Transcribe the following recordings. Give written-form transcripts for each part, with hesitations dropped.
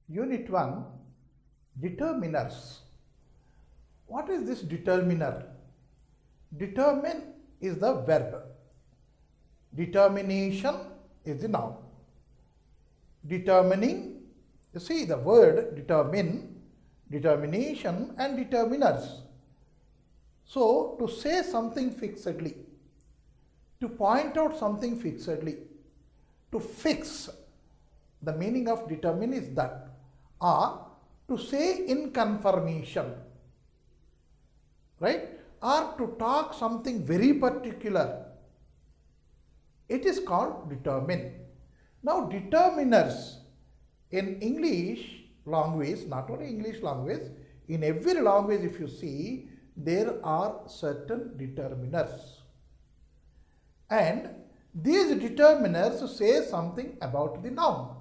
Unit 1, Determiners. What is this determiner? Determine is the verb. Determination is the noun. Determining, you see the word determine, determination and determiners. So, to say something fixedly, to point out something fixedly, to fix, the meaning of determine is that, or to say in confirmation, right, or to talk something very particular, it is called determine. Now, determiners in English language, not only English language, in every language if you see, there are certain determiners. And these determiners say something about the noun.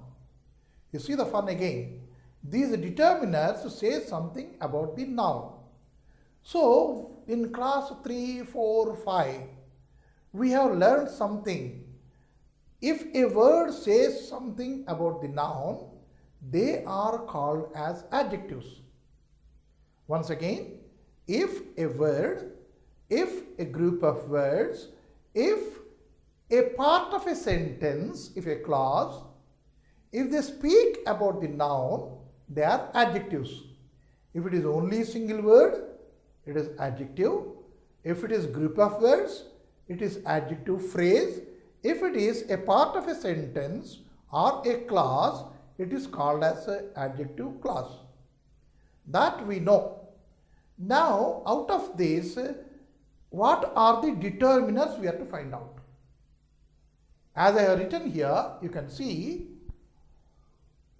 You see the fun again. These determiners say something about the noun. So, in class 3, 4, 5, we have learned something. If a word says something about the noun, they are called as adjectives. Once again, if a word, if a group of words, if a part of a sentence, if a clause, if they speak about the noun, they are adjectives. If it is only a single word, it is adjective. If it is group of words, it is adjective phrase. If it is a part of a sentence or a clause, it is called as an adjective clause. That we know. Now, out of this, what are the determiners we have to find out? As I have written here, you can see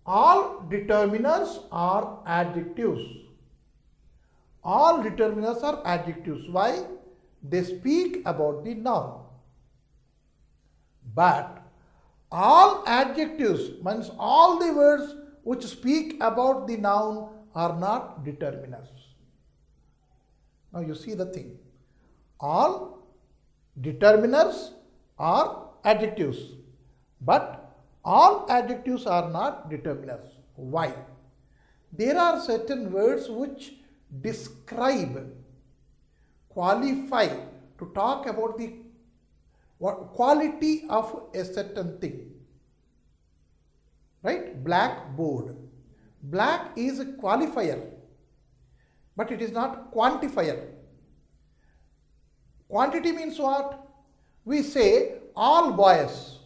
all determiners are adjectives. All determiners are adjectives. Why? They speak about the noun. But all adjectives means all the words which speak about the noun are not determiners. Now you see the thing. All determiners are adjectives, but all adjectives are not determiners. Why? There are certain words which describe, qualify, to talk about the quality of a certain thing. Right? Blackboard. Black is a qualifier, but it is not quantifier. Quantity means what? We say all boys.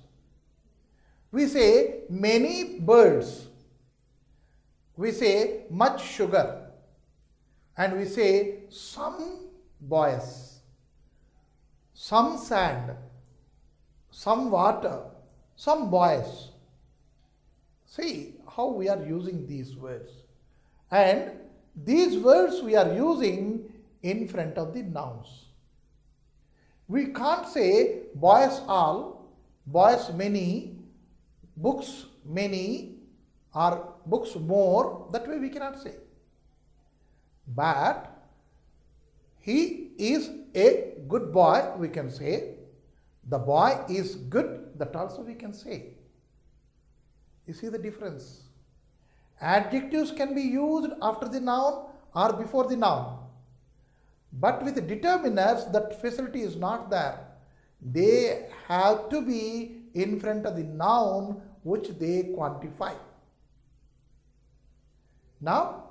We say many birds. We say much sugar. And we say some boys, some sand, some water, some boys. See how we are using these words. And these words we are using in front of the nouns. We can't say boys all, boys many, books many, or books more. That way we cannot say. But he is a good boy, we can say. The boy is good, that also we can say. You see the difference? Adjectives can be used after the noun or before the noun. But with determiners, that facility is not there. They have to be in front of the noun which they quantify. Now,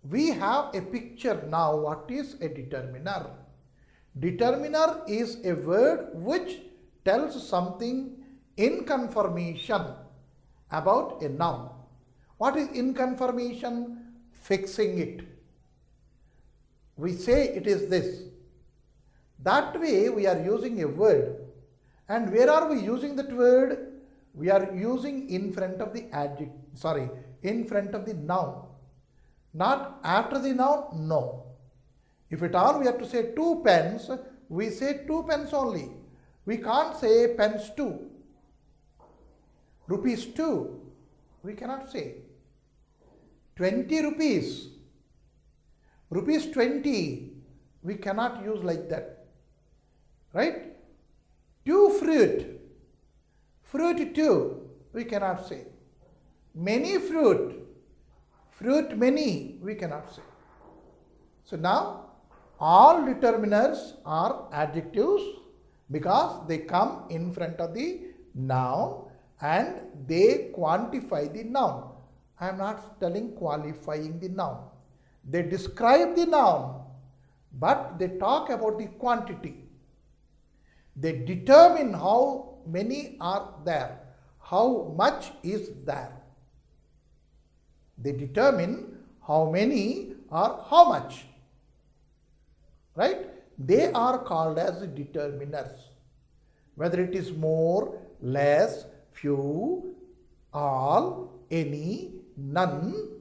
we have a picture now. What is a determiner? Determiner is a word which tells something in confirmation about a noun. What is in confirmation? Fixing it. We say it is this. That way we are using a word. And where are we using that word? We are using in front of the in front of the noun. Not after the noun, no. If at all we have to say 2 pens, we say 2 pens only. We can't say pens 2. Rupees 2, we cannot say. 20 rupees. Rupees 20, we cannot use like that. Right? 2 fruit. Fruit 2, we cannot say. Many fruit. Fruit many, we cannot say. So now all determiners are adjectives because they come in front of the noun and they quantify the noun. I am not telling qualifying the noun. They describe the noun, but they talk about the quantity. They determine how many are there, how much is there. They determine how many or how much. Right? They are called as determiners. Whether it is more, less, few, all, any, none,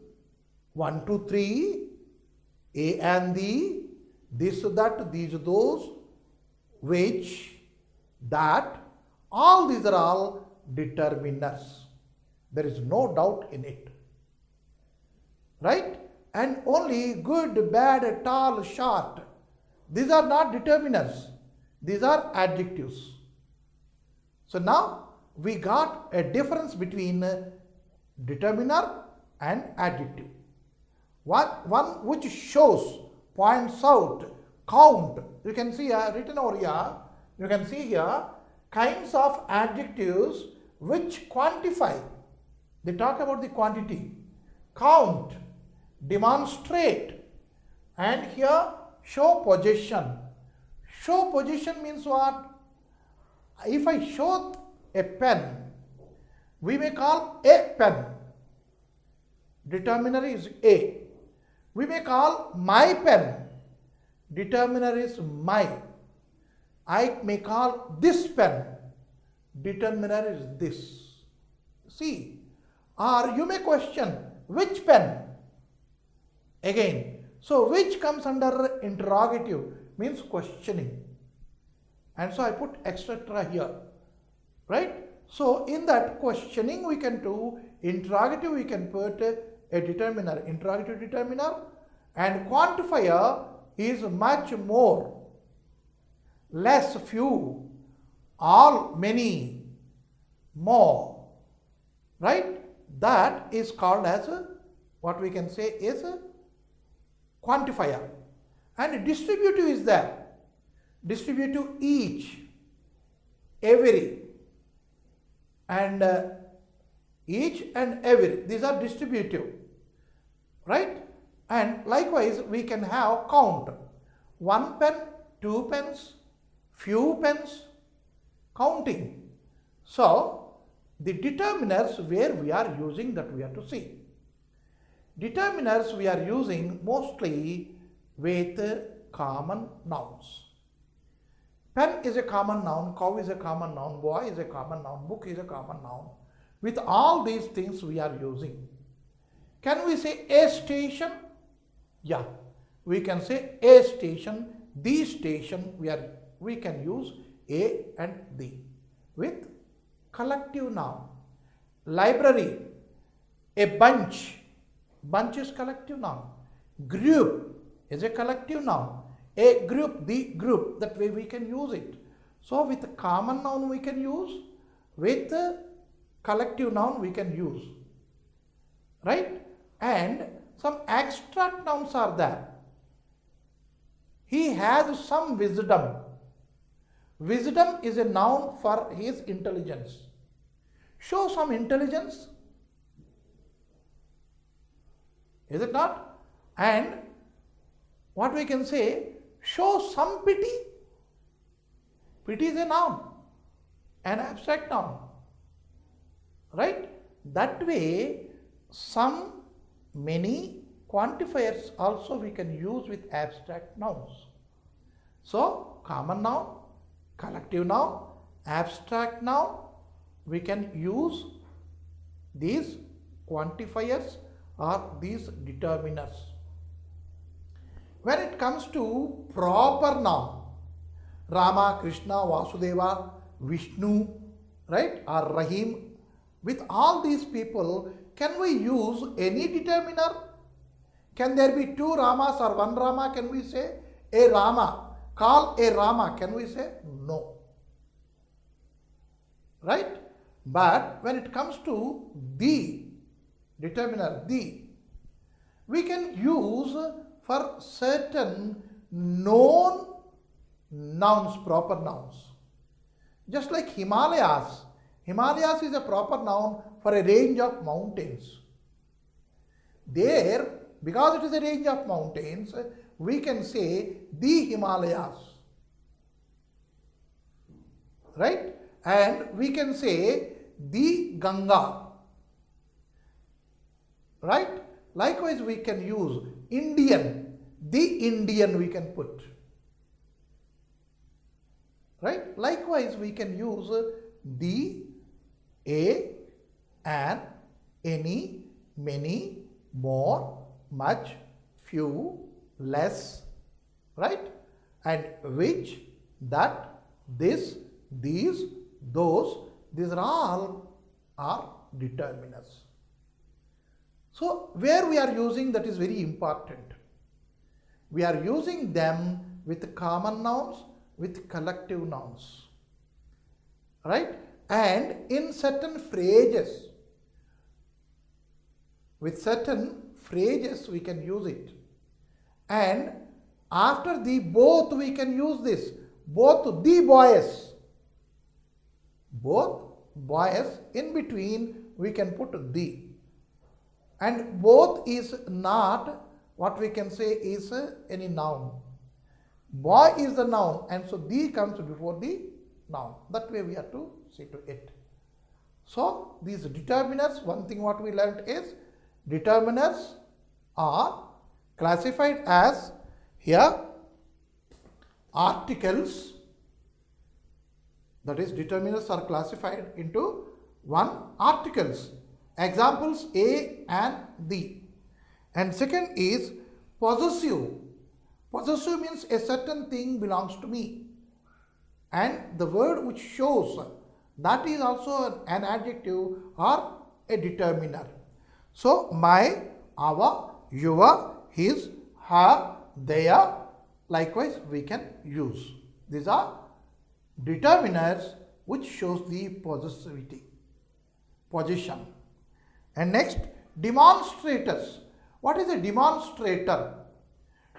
1, 2, 3, a and the, this, that, these, those, which, that, all these are all determiners. There is no doubt in it. Right? And only good, bad, tall, short, these are not determiners. These are adjectives. So now we got a difference between determiner and adjective. One which shows, points out, count. You can see here, written over here, you can see here, kinds of adjectives which quantify. They talk about the quantity. Count, demonstrate, and here show possession. Show possession means what? If I show a pen, we may call a pen. Determiner is a. We may call my pen. Determiner is my. I may call this pen. Determiner is this. See, or you may question which pen? Again, so which comes under interrogative means questioning. And so I put etc. here. Right? So in that questioning we can do interrogative, we can put a determiner, interrogative determiner, and quantifier is much more, less, few, all, many, more. Right? That is called as what we can say is a quantifier. And distributive is there. Distributive each, every, and each and every. These are distributive. Right? And likewise we can have count. 1 pen, 2 pens, few pens, counting. So the determiners where we are using that we have to see. Determiners we are using mostly with common nouns. Pen is a common noun, cow is a common noun, boy is a common noun, book is a common noun. With all these things we are using. Can we say a station? Yeah, we can say a station, the station, we can use a and the with collective noun. Library, a bunch, bunch is collective noun. Group is a collective noun. A group, the group, that way we can use it. So with a common noun we can use, with a collective noun we can use. Right? And some abstract nouns are there. He has some wisdom. Wisdom is a noun for his intelligence. Show some intelligence. Is it not? And what we can say, show some pity. Pity is a noun, an abstract noun. Right? That way, some, many quantifiers also we can use with abstract nouns. So, common noun, collective noun, abstract noun, we can use these quantifiers or these determiners. When it comes to proper noun, Rama, Krishna, Vasudeva, Vishnu, right, or Rahim, with all these people, can we use any determiner? Can there be 2 Ramas or 1 Rama? Can we say a Rama? Call a Rama. Can we say? No. Right? But when it comes to the determiner, the, we can use for certain known nouns, proper nouns. Just like Himalayas. Himalayas is a proper noun for a range of mountains. There, because it is a range of mountains, we can say the Himalayas. Right? And we can say the Ganga. Right? Likewise, we can use Indian. The Indian we can put. Right? Likewise, we can use the, a, an, any, many, more, much, few, less, right? And which, that, this, these, those, these are all are determiners. So, where we are using, that is very important. We are using them with common nouns, with collective nouns, right? And in certain phrases, with certain phrases we can use it. And after the both we can use this, both the boys, both boys, in between we can put the. And both is not what we can say is any noun. Boy is the noun, and so the comes before the noun. That way we have to see to it. So these determiners, one thing what we learnt is determiners are classified as here articles. That is, determiners are classified into one, articles. Examples a and the. And second is possessive. Possessive means a certain thing belongs to me. And the word which shows, that is also an adjective or a determiner. So, my, our, your, his, her, their, likewise we can use. These are determiners which shows the possessivity, possession. And next, demonstrators. What is a demonstrator?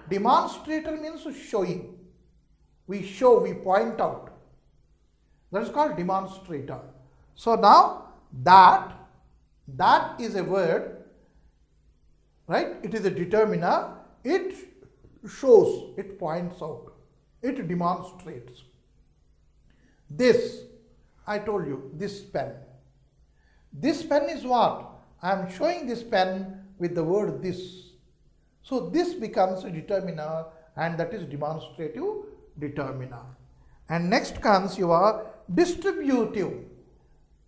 Demonstrator means showing. We show, we point out. That is called demonstrator. So now that is a word, right? It is a determiner. It shows, it points out, it demonstrates. This, I told you, this pen. This pen is what? I am showing this pen with the word this. So this becomes a determiner, and that is demonstrative determiner. And next comes your distributive.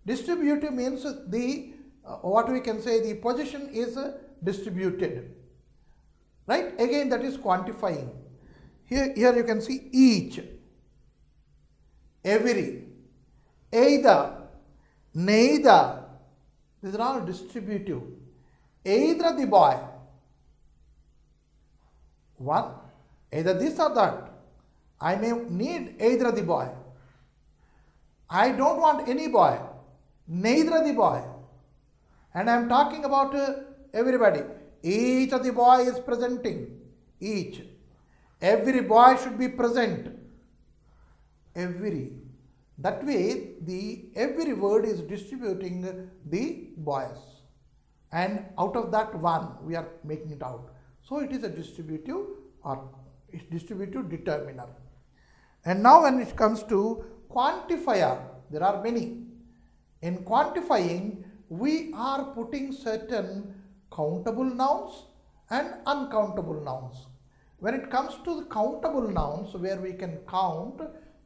Distributive means the what we can say, the possession is distributed. Right? Again, that is quantifying. Here you can see each, every, either, neither. These are all distributive. Either the boy, one, either this or that. I may need either the boy. I don't want any boy, neither the boy. And I am talking about everybody. Each of the boy is presenting. Each. Every boy should be present. Every. That way, the every word is distributing the boys. And out of that one, we are making it out. So it is a distributive or distributive determiner. And now when it comes to quantifier, there are many. In quantifying, we are putting certain countable nouns and uncountable nouns. When it comes to the countable nouns, where we can count,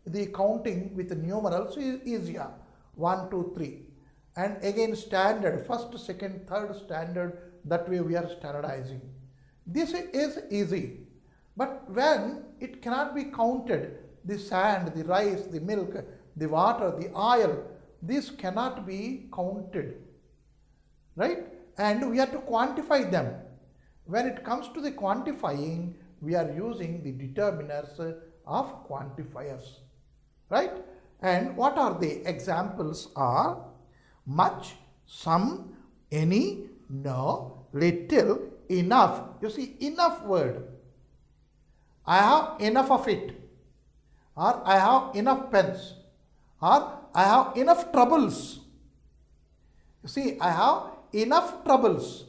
the counting with the numerals is easier. 1, 2, 3. And again standard, first, second, third standard, that way we are standardizing. This is easy. But when it cannot be counted, the sand, the rice, the milk, the water, the oil, this cannot be counted. Right? And we have to quantify them. When it comes to the quantifying, we are using the determiners of quantifiers. Right? And what are the examples are much, some, any, no, little, enough. You see, enough word. I have enough of it, or I have enough pens, or I have enough troubles. You see, I have enough troubles.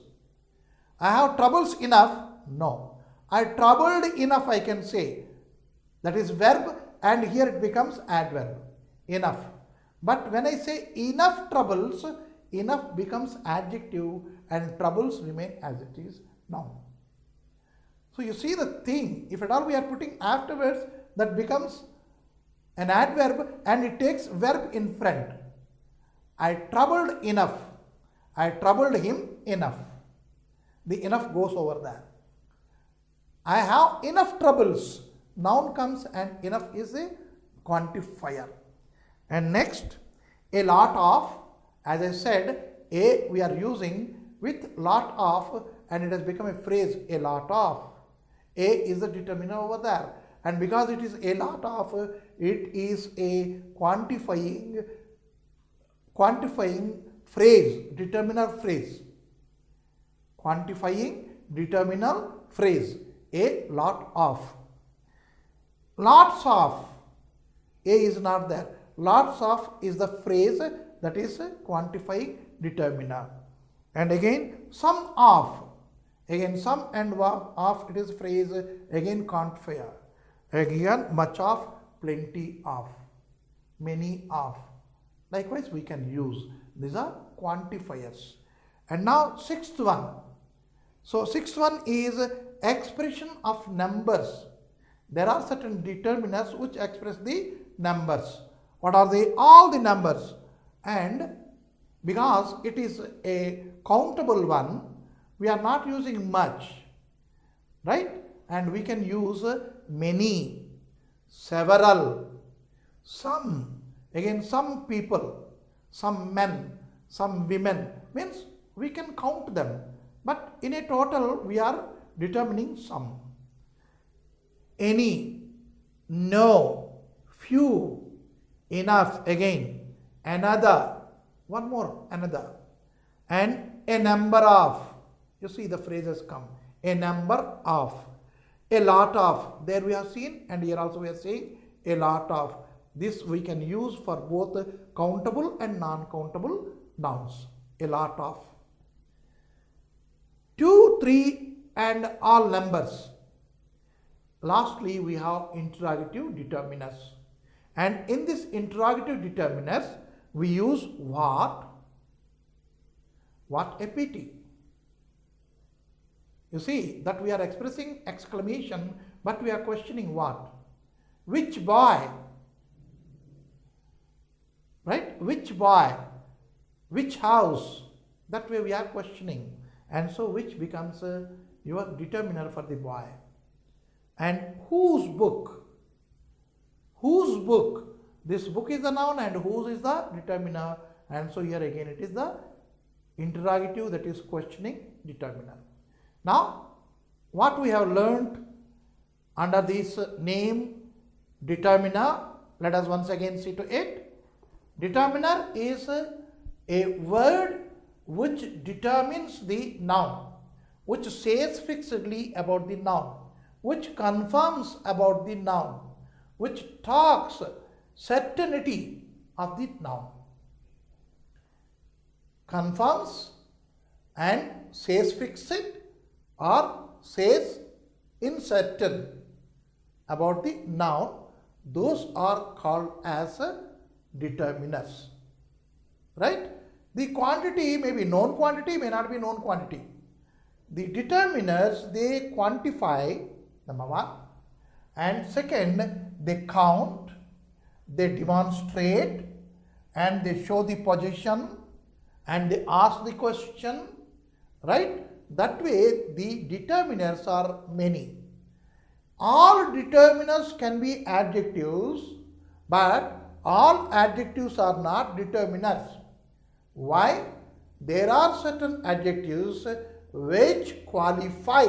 I have troubles enough? No. I troubled enough, I can say. That is verb, and here it becomes adverb. Enough. But when I say enough troubles, enough becomes adjective and troubles remain as it is noun. So you see the thing, if at all we are putting afterwards, that becomes an adverb and it takes verb in front. I troubled enough. I troubled him enough. The enough goes over there. I have enough troubles. Noun comes and enough is a quantifier. And next, a lot of, as I said, a we are using with lot of and it has become a phrase, a lot of. A is the determiner over there, and because it is a lot of, it is a quantifying phrase, determiner phrase. Quantifying determiner phrase, a lot of. Lots of, a is not there. Lots of is the phrase that is quantifying determiner. And again, some of. Again, some and of, it is phrase, again quantifier. Again, much of, plenty of, many of. Likewise, we can use. These are quantifiers. And now, sixth one. So, sixth one is expression of numbers. There are certain determiners which express the numbers. What are they? All the numbers. And because it is a countable one, we are not using much, right? And we can use many, several, some, again some people, some men, some women, means we can count them. But in a total, we are determining some. Any, no, few, enough, again, another, one more, another, and a number of. You see the phrases come. A number of, a lot of. There we have seen, and here also we are saying a lot of. This we can use for both countable and non-countable nouns. A lot of. 2, 3 and all numbers. Lastly, we have interrogative determiners. And in this interrogative determiners, we use what? What a pity. You see that we are expressing exclamation, but we are questioning what? Which boy? Right? Which boy? Which house? That way we are questioning. And so which becomes your determiner for the boy. And whose book? Whose book? This book is the noun and whose is the determiner. And so here again it is the interrogative, that is questioning determiner. Now, what we have learned under this name determiner, let us once again see to it. Determiner is a word which determines the noun, which says fixedly about the noun, which confirms about the noun, which talks certainty of the noun. Confirms and says fixed or says uncertain about the noun, those are called as determiners. Right? The quantity may be known quantity, may not be known quantity. The determiners, they quantify, number one, and second, they count, they demonstrate, and they show the position, and they ask the question, right? That way, the determiners are many. All determiners can be adjectives, but all adjectives are not determiners. Why? There are certain adjectives which qualify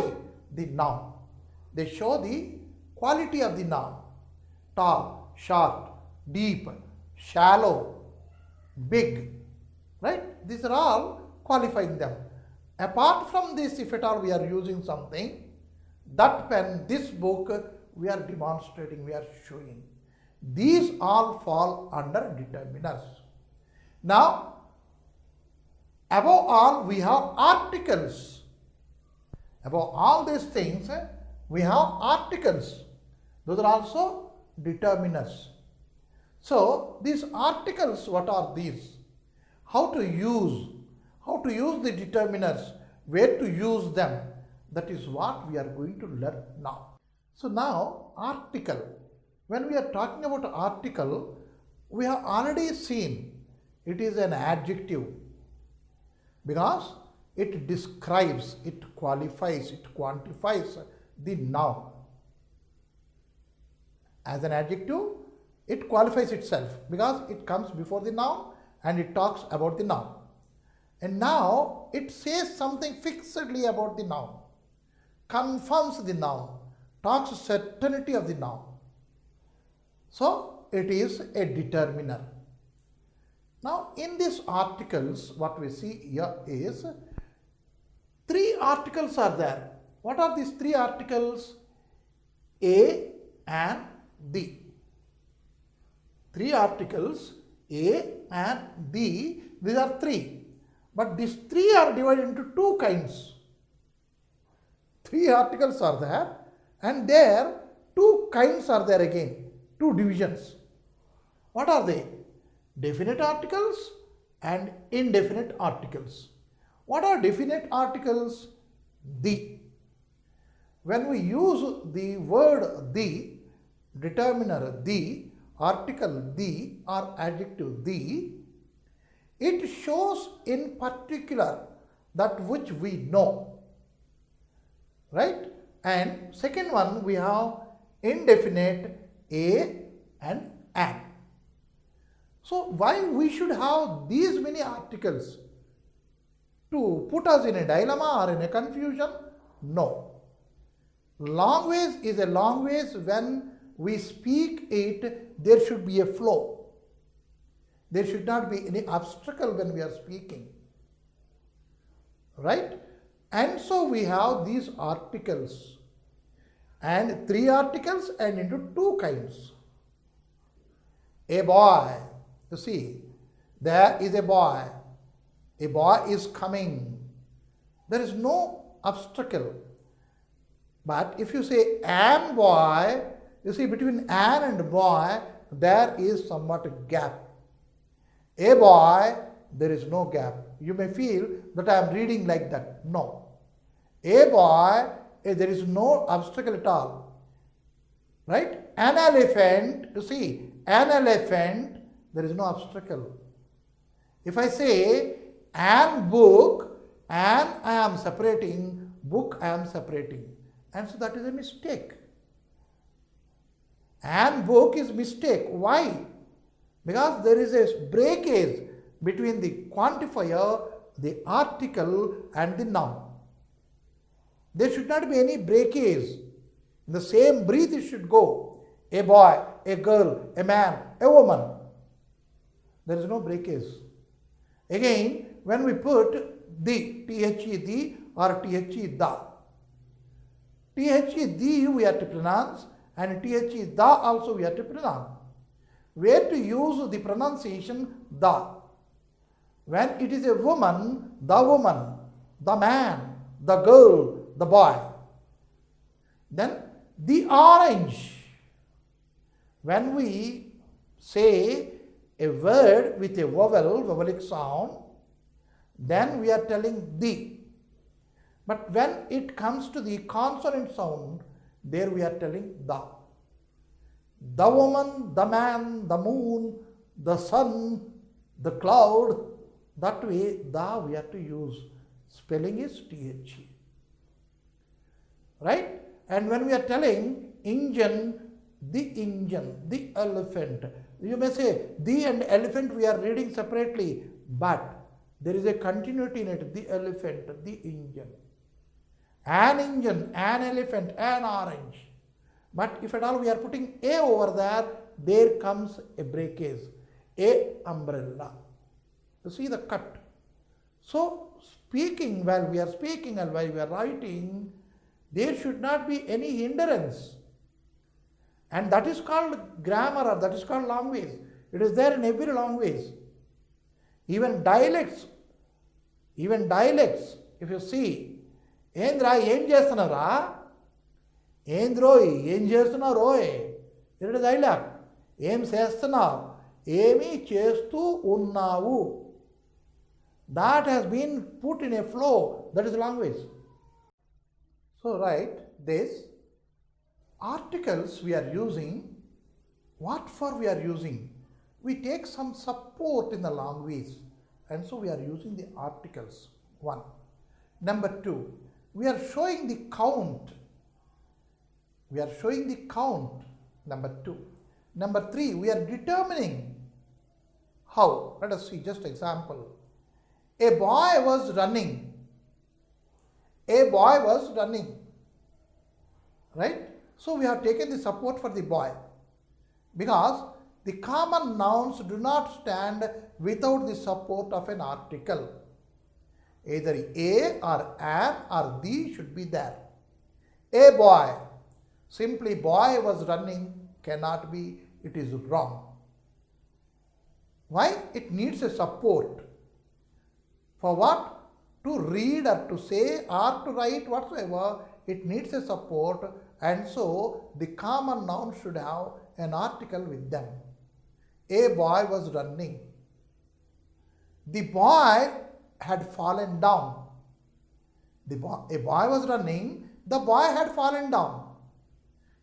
the noun. They show the quality of the noun. Tall, short, deep, shallow, big. Right? These are all qualifying them. Apart from this, if at all we are using something, that pen, this book, we are demonstrating, we are showing. These all fall under determiners. Now, above all, we have articles. Above all these things, we have articles. Those are also determiners. So, these articles, what are these? How to use the determiners, where to use them, that is what we are going to learn now. So now, article. When we are talking about article, we have already seen it is an adjective because it describes, it qualifies, it quantifies the noun. As an adjective, it qualifies itself because it comes before the noun and it talks about the noun. And now it says something fixedly about the noun, confirms the noun, talks certainty of the noun. So it is a determiner. Now in these articles, what we see here is 3 articles are there. What are these 3 articles? A and the. 3 articles, A and the, these are 3. But these 3 are divided into 2 kinds. 3 articles are there and there 2 kinds are there again, 2 divisions. What are they? Definite articles and indefinite articles. What are definite articles? The. When we use the word the, determiner the, article the or adjective the, it shows in particular that which we know, right? And second one, we have indefinite a and an. So why we should have these many articles? To put us in a dilemma or in a confusion? No. Language is a language. When we speak it, there should be a flow. There should not be any obstacle when we are speaking, right? And so we have these articles and 3 articles and into 2 kinds. A boy, you see, there is a boy is coming. There is no obstacle. But if you say an boy, you see between an and boy, there is somewhat a gap. A boy, there is no gap. You may feel that I am reading like that. No. A boy, there is no obstacle at all. Right? An elephant, you see, an elephant, there is no obstacle. If I say an book, an I am separating, book I am separating. And so that is a mistake. An book is mistake. Why? Because there is a breakage between the quantifier, the article and the noun. There should not be any breakage. In the same breath it should go. A boy, a girl, a man, a woman. There is no breakage. Again, when we put the, the, the or the. The we have to pronounce and the also we have to pronounce. Where to use the pronunciation the? When it is a woman, the man, the girl, the boy. Then the orange. When we say a word with a vowelic sound, then we are telling the. But when it comes to the consonant sound, there we are telling the. The woman, the man, the moon, the sun, the cloud, that way the we have to use. Spelling is the. Right? And when we are telling engine, the elephant. You may say the and elephant we are reading separately, but there is a continuity in it. The elephant, the engine. An engine, an elephant, an orange. But if at all we are putting a over there, there comes a breakage. A umbrella. You see the cut. So speaking, while we are speaking and while we are writing, there should not be any hindrance. And that is called grammar, or that is called language. It is there in every language. Even dialects, if you see, ఏంద్రా ఏం చేస్తున్నారా, ఏంద్రోయ్ ఏం చేస్తున్నావు రోయ్, ఇది dialogue. ఏం చేస్తున్నావు, ఏమి చేస్తూ ఉన్నావు. That has been put in a flow, that is language. So write this. Articles we are using, what for we are using? We take some support in the language, and so we are using the articles. One. Number two, we are showing the count. We are showing the count. Number two. Number three, we are determining how. Let us see just example. A boy was running. A boy was running. Right? So we have taken the support for the boy, because the common nouns do not stand without the support of an article. Either a or an or the should be there. A boy, simply boy was running cannot be, it is wrong. Why? It needs a support. For what? To read or to say or to write whatsoever, it needs a support, and so the common noun should have an article with them. A boy was running. The boy had fallen down. A boy was running, the boy had fallen down.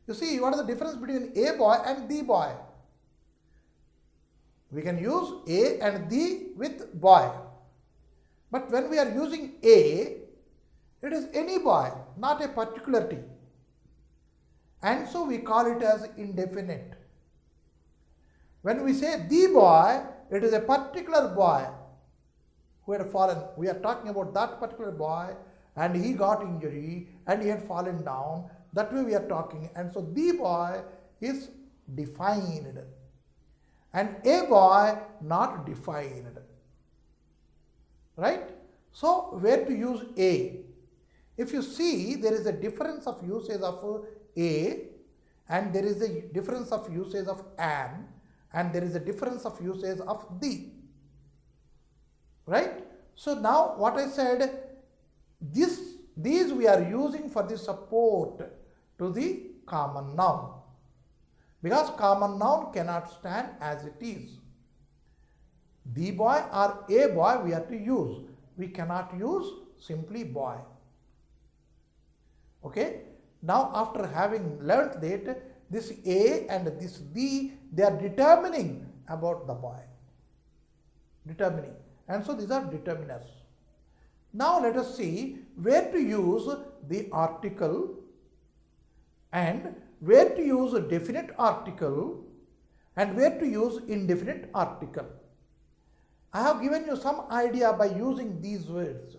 You see, what is the difference between a boy and the boy? We can use a and the with boy. But when we are using a, it is any boy, not a particularity. And so we call it as indefinite. When we say the boy, it is a particular boy who had fallen. We are talking about that particular boy, and he got injury and he had fallen down. That way we are talking. And so the boy is defined, and a boy not defined. Right? So where to use a? If you see, there is a difference of usage of a, and there is a difference of usage of an, and there is a difference of usage of the. Right? So now what I said, these we are using for the support to the common noun, because common noun cannot stand as it is. The boy or a boy we have to use. We cannot use simply boy. Okay? Now after having learnt that this a and this the, they are determining about the boy. Determining. And so these are determiners. Now let us see where to use the article and where to use a definite article and where to use indefinite article. I have given you some idea by using these words.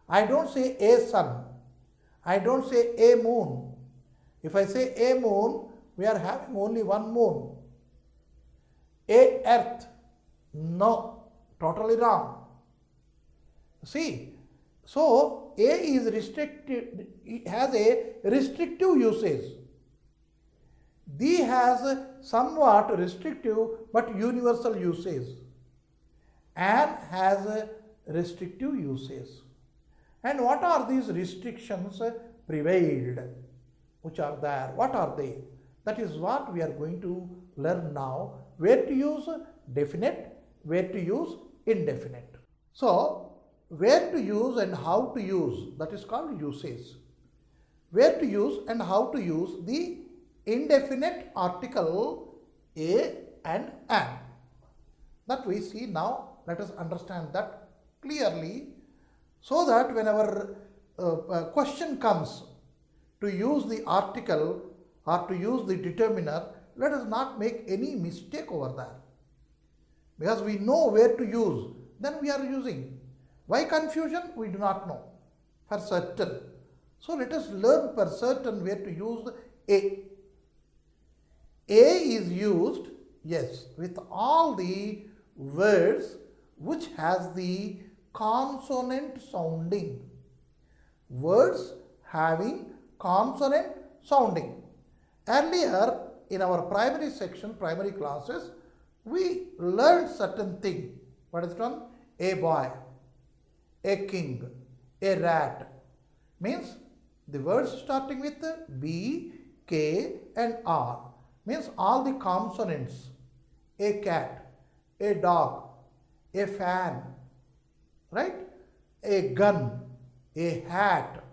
I don't say a sun. I don't say a moon. If I say a moon, we are having only one moon. A earth. No, totally wrong. See, so a is restricted, it has a restrictive usage. The has a somewhat restrictive but universal usage. An has a restrictive usage. And what are these restrictions prevailed? Which are there? What are they? That is what we are going to learn now. Where to use definite, where to use indefinite. So, where to use and how to use, that is called usage. Where to use and how to use the indefinite article a and an. That we see now. Let us understand that clearly, so that whenever question comes to use the article or to use the determiner, let us not make any mistake over there. Because we know where to use, then we are using. Why confusion? We do not know for certain. So let us learn for certain where to use a. A is used, yes, with all the words which has the consonant sounding. Words having consonant sounding. Earlier in our primary section, primary classes, we learned certain thing. What is it one? A boy, a king, a rat. Means the words starting with B, K and R. Means all the consonants. A cat, a dog, a fan, right? A gun, a hat,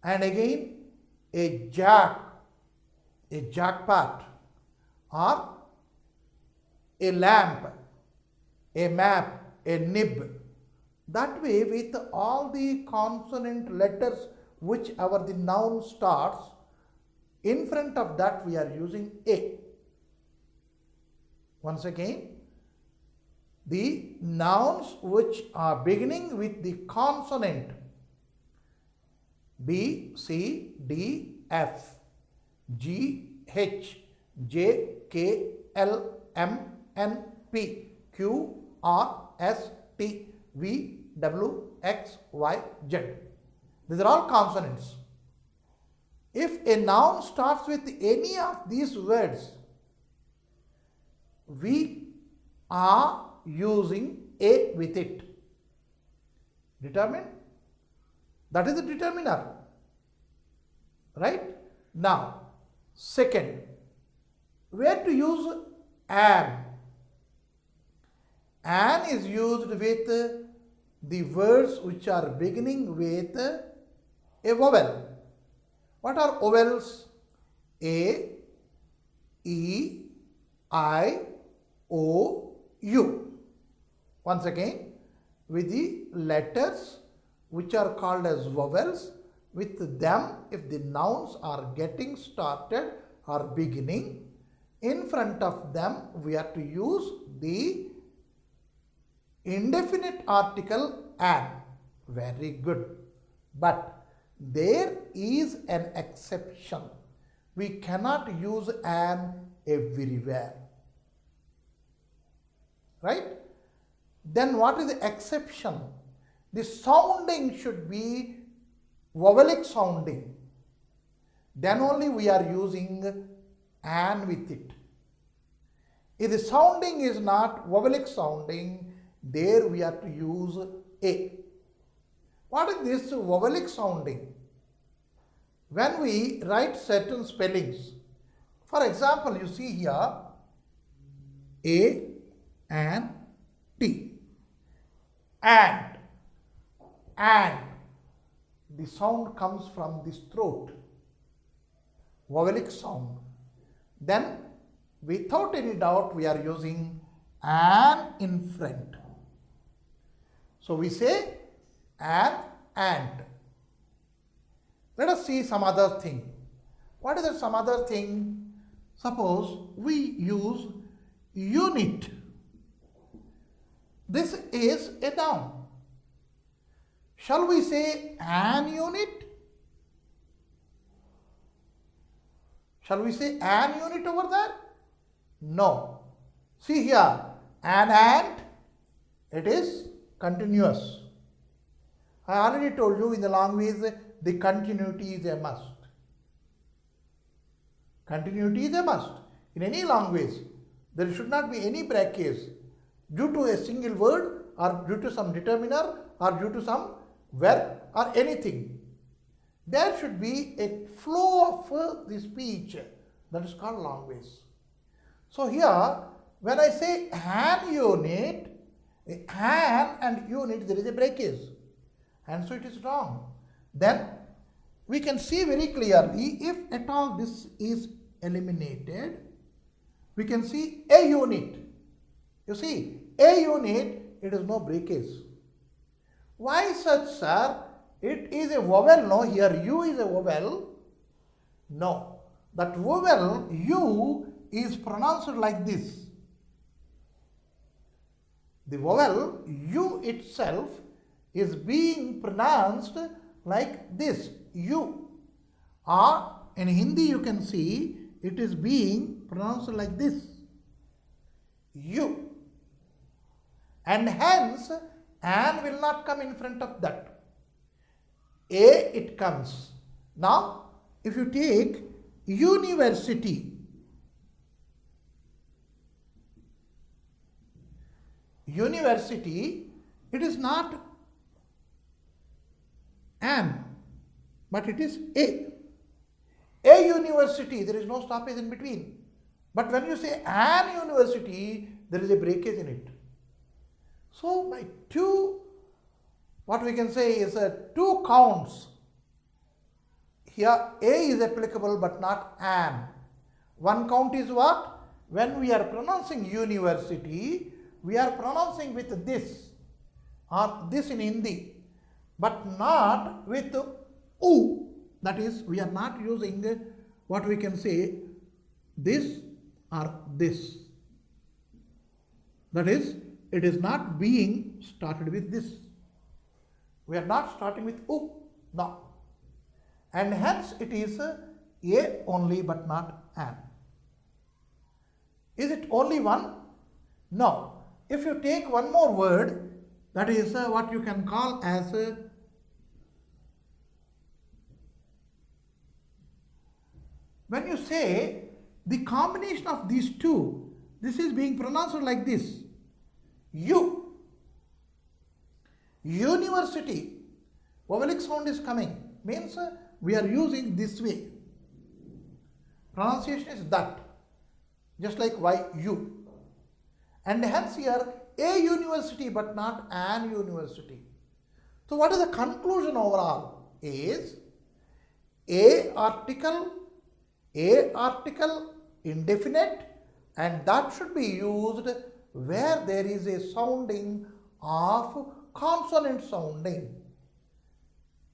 and again a jackpot, or a lamp, a map, a nib. That way, with all the consonant letters whichever the noun starts, in front of that we are using A. Once again, the nouns which are beginning with the consonant B, C, D, F, G, H, J, K, L, M, N, P, Q, R, S, T, V, W, X, Y, Z. These are all consonants. If a noun starts with any of these words, we are using A with it. Determine. That is the determiner. Right? Now, second, where to use an? An is used with the words which are beginning with a vowel. What are vowels? A, E, I, O, U. Once again, with the letters which are called as vowels, with them, if the nouns are getting started or beginning, in front of them we have to use the indefinite article an. Very good. But there is an exception. We cannot use an everywhere. Right? Then what is the exception? The sounding should be vowelic sounding. Then only we are using an with it. If the sounding is not vowelic sounding, there we have to use A. What is this vowelic sounding? When we write certain spellings, for example, you see here A and T, and the sound comes from this throat, vowelic sound. Then without any doubt we are using an in front. So we say an and. Let us see some other thing. What is some other thing? Suppose we use unit. This is a noun. Shall we say an unit? Shall we say an unit over there? No. See here, an and, it is continuous. I already told you in the language the continuity is a must. Continuity is a must. In any language, there should not be any breakage due to a single word or due to some determiner or due to some verb or anything. There should be a flow of the speech. That is called language. So here, when I say an unit, an and unit, there is a breakage. And so it is wrong. Then we can see very clearly, if at all this is eliminated, we can see a unit. You see, a unit, it is no breakage. Why such, sir? It is a vowel, no? Here U is a vowel. No. That vowel U is pronounced like this. The vowel U itself is being pronounced like this, U. Or in Hindi you can see it is being pronounced like this, U. And hence An will not come in front of that. A it comes. Now, if you take university, university, it is not an, but it is a. A university, there is no stoppage in between. But when you say an university, there is a breakage in it. So, by two, what we can say is two counts. Here, A is applicable but not an. One count is what? When we are pronouncing university, we are pronouncing with this or this in Hindi, but not with U. That is, we are not using what we can say this or this. That is, it is not being started with this. We are not starting with U. No. And hence it is A only but not an. Is it only one? No. If you take one more word, that is what you can call as when you say the combination of these two, this is being pronounced like this. U. University. Vowelic sound is coming. Means we are using this way. Pronunciation is that. Just like YU. And hence here a university but not an university. So what is the conclusion overall? Is a article indefinite, and that should be used where there is a sounding of consonant sounding.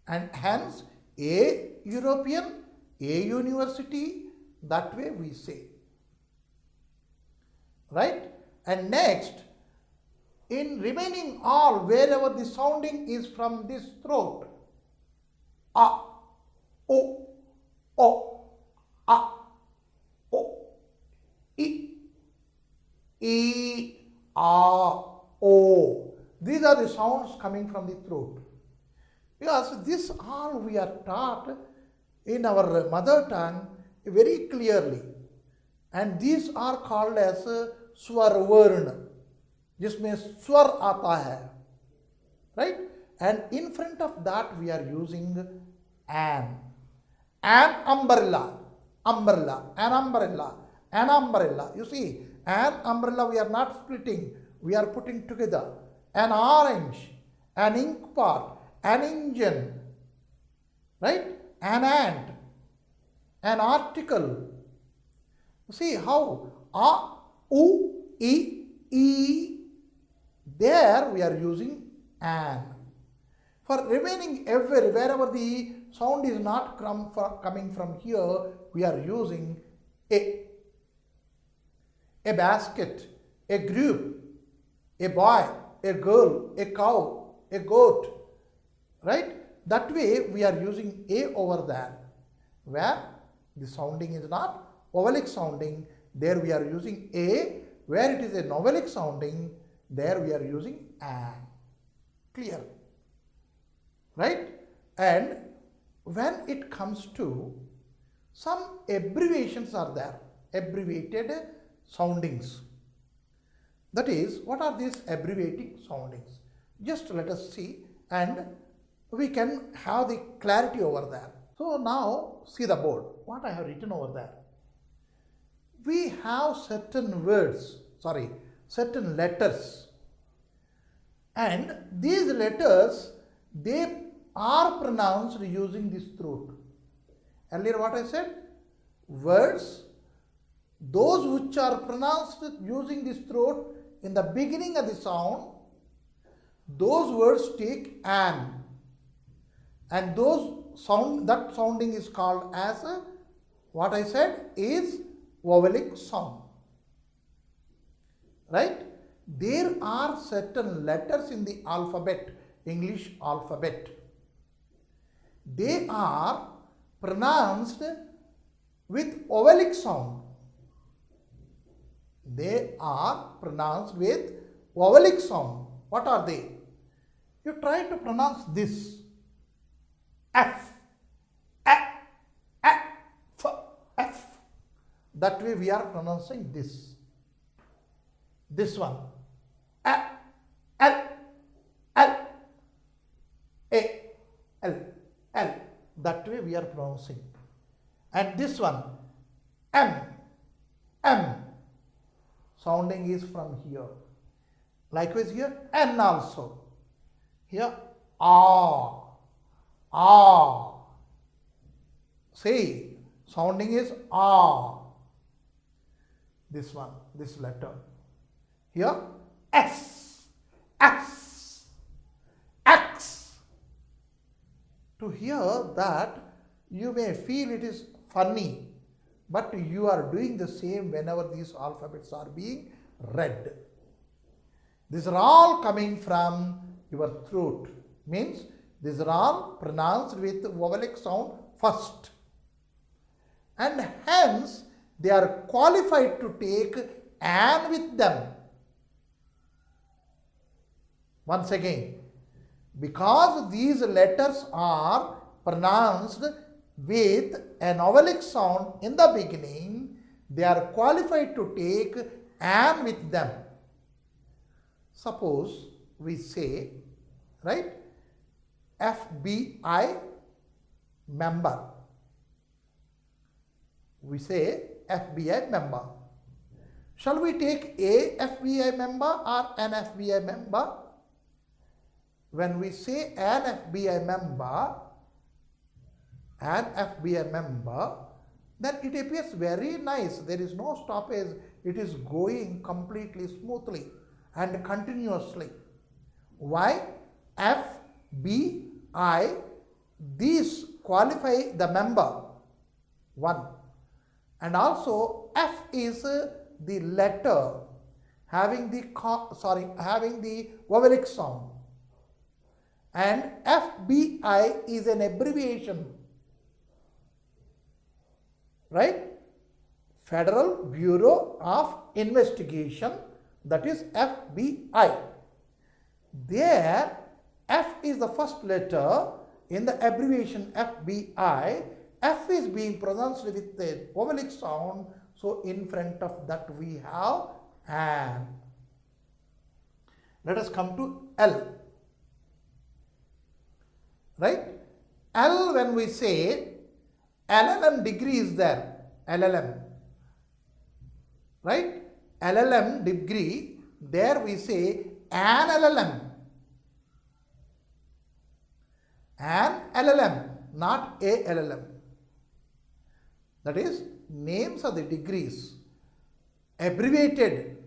And hence a European, a university, that way we say. Right? And next, in remaining all, wherever the sounding is from this throat, a, o, a, o, e, a, o. These are the sounds coming from the throat. Because this all we are taught in our mother tongue very clearly. And these are called as swar varna, जिसमें स्वर आता है, right? And in front of that we are using an umbrella, an umbrella. You see, an umbrella we are not splitting, we are putting together. An orange, an ink pot, an engine, right? An ant, an article. See how a, u, e, there we are using an. For remaining everywhere, wherever the sound is not coming from here, we are using a basket, a group, a boy, a girl, a cow, a goat, right? That way we are using a over there, where the sounding is not vowelic sounding, there we are using a, where it is a novelic sounding, there we are using an. Clear? Right? And when it comes to some abbreviations are there, abbreviated soundings. That is, what are these abbreviating soundings? Just let us see and we can have the clarity over there. So now see the board, what I have written over there. We have certain words, certain letters, and these letters, they are pronounced using this throat. Earlier what I said, words, those which are pronounced using this throat in the beginning of the sound, those words take an, and that sounding is called as what I said is vowelic sound. Right? There are certain letters in the alphabet, English alphabet. They are pronounced with vowelic sound. They are pronounced with vowelic sound. What are they? You try to pronounce this F, A, A, F, F. That way we are pronouncing this. This one, A, L, L, A, L, L. That way we are pronouncing. And this one, M, M. Sounding is from here. Likewise here, N also. Here, A, A. See, sounding is A. This one, this letter. Here, S, S, X. To hear that, you may feel it is funny, but you are doing the same whenever these alphabets are being read. These are all coming from your throat. Means these are all pronounced with vowelic sound first. And hence they are qualified to take an with them. Once again, because these letters are pronounced with an vowelic sound in the beginning, they are qualified to take an with them. Suppose we say, right, FBI member. We say FBI member. Shall we take a FBI member or an FBI member? When we say an FBI member, then it appears very nice. There is no stoppage. It is going completely smoothly and continuously. Why? FBI, these qualify the member, one. And also F is the letter having the vowelic sound. And FBI is an abbreviation, right? Federal Bureau of Investigation, that is FBI. There, F is the first letter in the abbreviation FBI. F is being pronounced with the vowelic sound, so in front of that we have an. Let us come to L. Right? L, when we say LLM degree is there, LLM. Right? LLM degree, there we say an LLM. An LLM, not a LLM. That is, names of the degrees, abbreviated.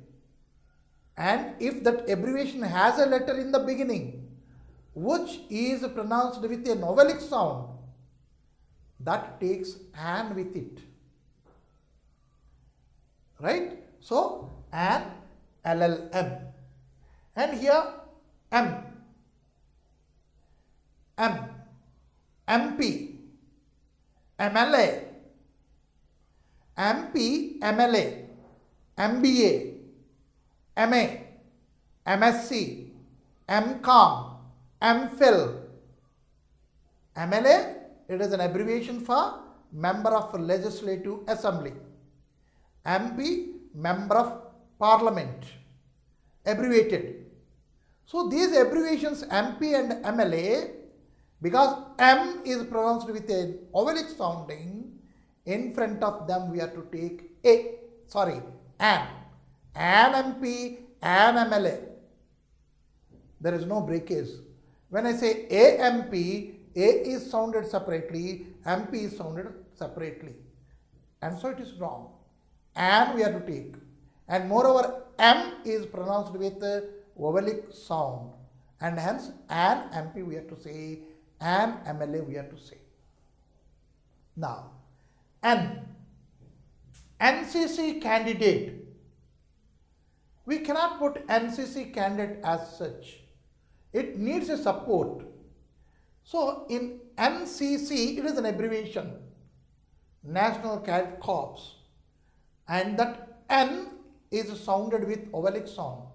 And if that abbreviation has a letter in the beginning, which is pronounced with a vowelic sound, that takes an with it. Right? So, an LLM. And here, M. M. MP. MLA. MP, MLA. MBA. MA. MSc. MCom. MPhil. MLA, it is an abbreviation for Member of Legislative Assembly. MP, Member of Parliament, abbreviated. So these abbreviations MP and MLA, because M is pronounced with a vowelic sounding, in front of them we have to take an MP, an MLA. There is no breakage. When I say AMP, A is sounded separately, MP is sounded separately. And so it is wrong. And we have to take. And moreover, M is pronounced with vowelic sound. And hence, an MP we have to say, an MLA we have to say. Now, N. NCC candidate. We cannot put NCC candidate as such. It needs a support. So in NCC, it is an abbreviation, National Cadet Corps, and that N is sounded with vowelic sound.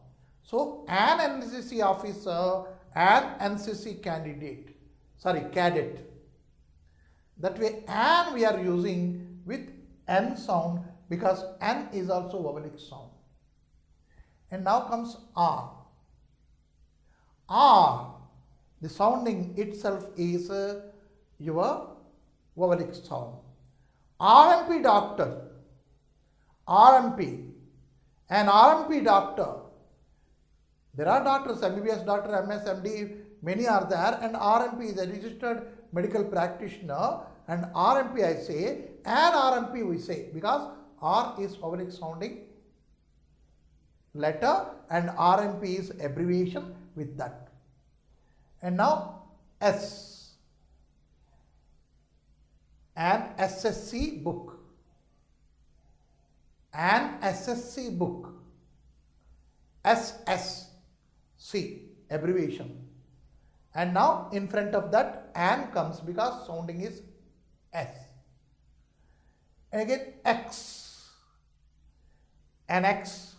So an NCC officer an NCC cadet. That way an we are using with N sound because N is also vowelic sound. And now comes R. R, the sounding itself is your vowelic sound. RMP doctor, RMP, an RMP doctor. There are doctors, MBBS doctor, MS, MD, many are there, and RMP is a registered medical practitioner, and RMP I say, and RMP we say, because R is vowelic sounding letter and RMP is abbreviation with that. And now S, an SSC book, an SSC book, SSC abbreviation. And now in front of that an comes because sounding is S. And again X, an X.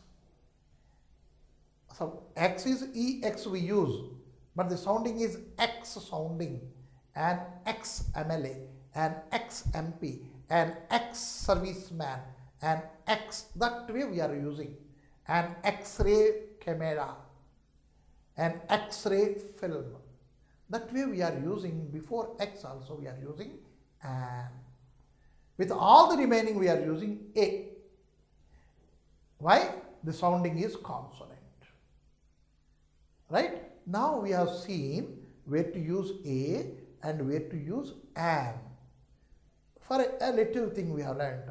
So X is EX we use, but the sounding is X sounding. An ex-MLA, an ex-MP, an ex-serviceman, an X, that way we are using. An X-ray camera, an X-ray film. That way we are using, before X also we are using an. With all the remaining we are using A. Why? The sounding is consonant. Right? Now we have seen where to use A and where to use an. For a little thing we have learned.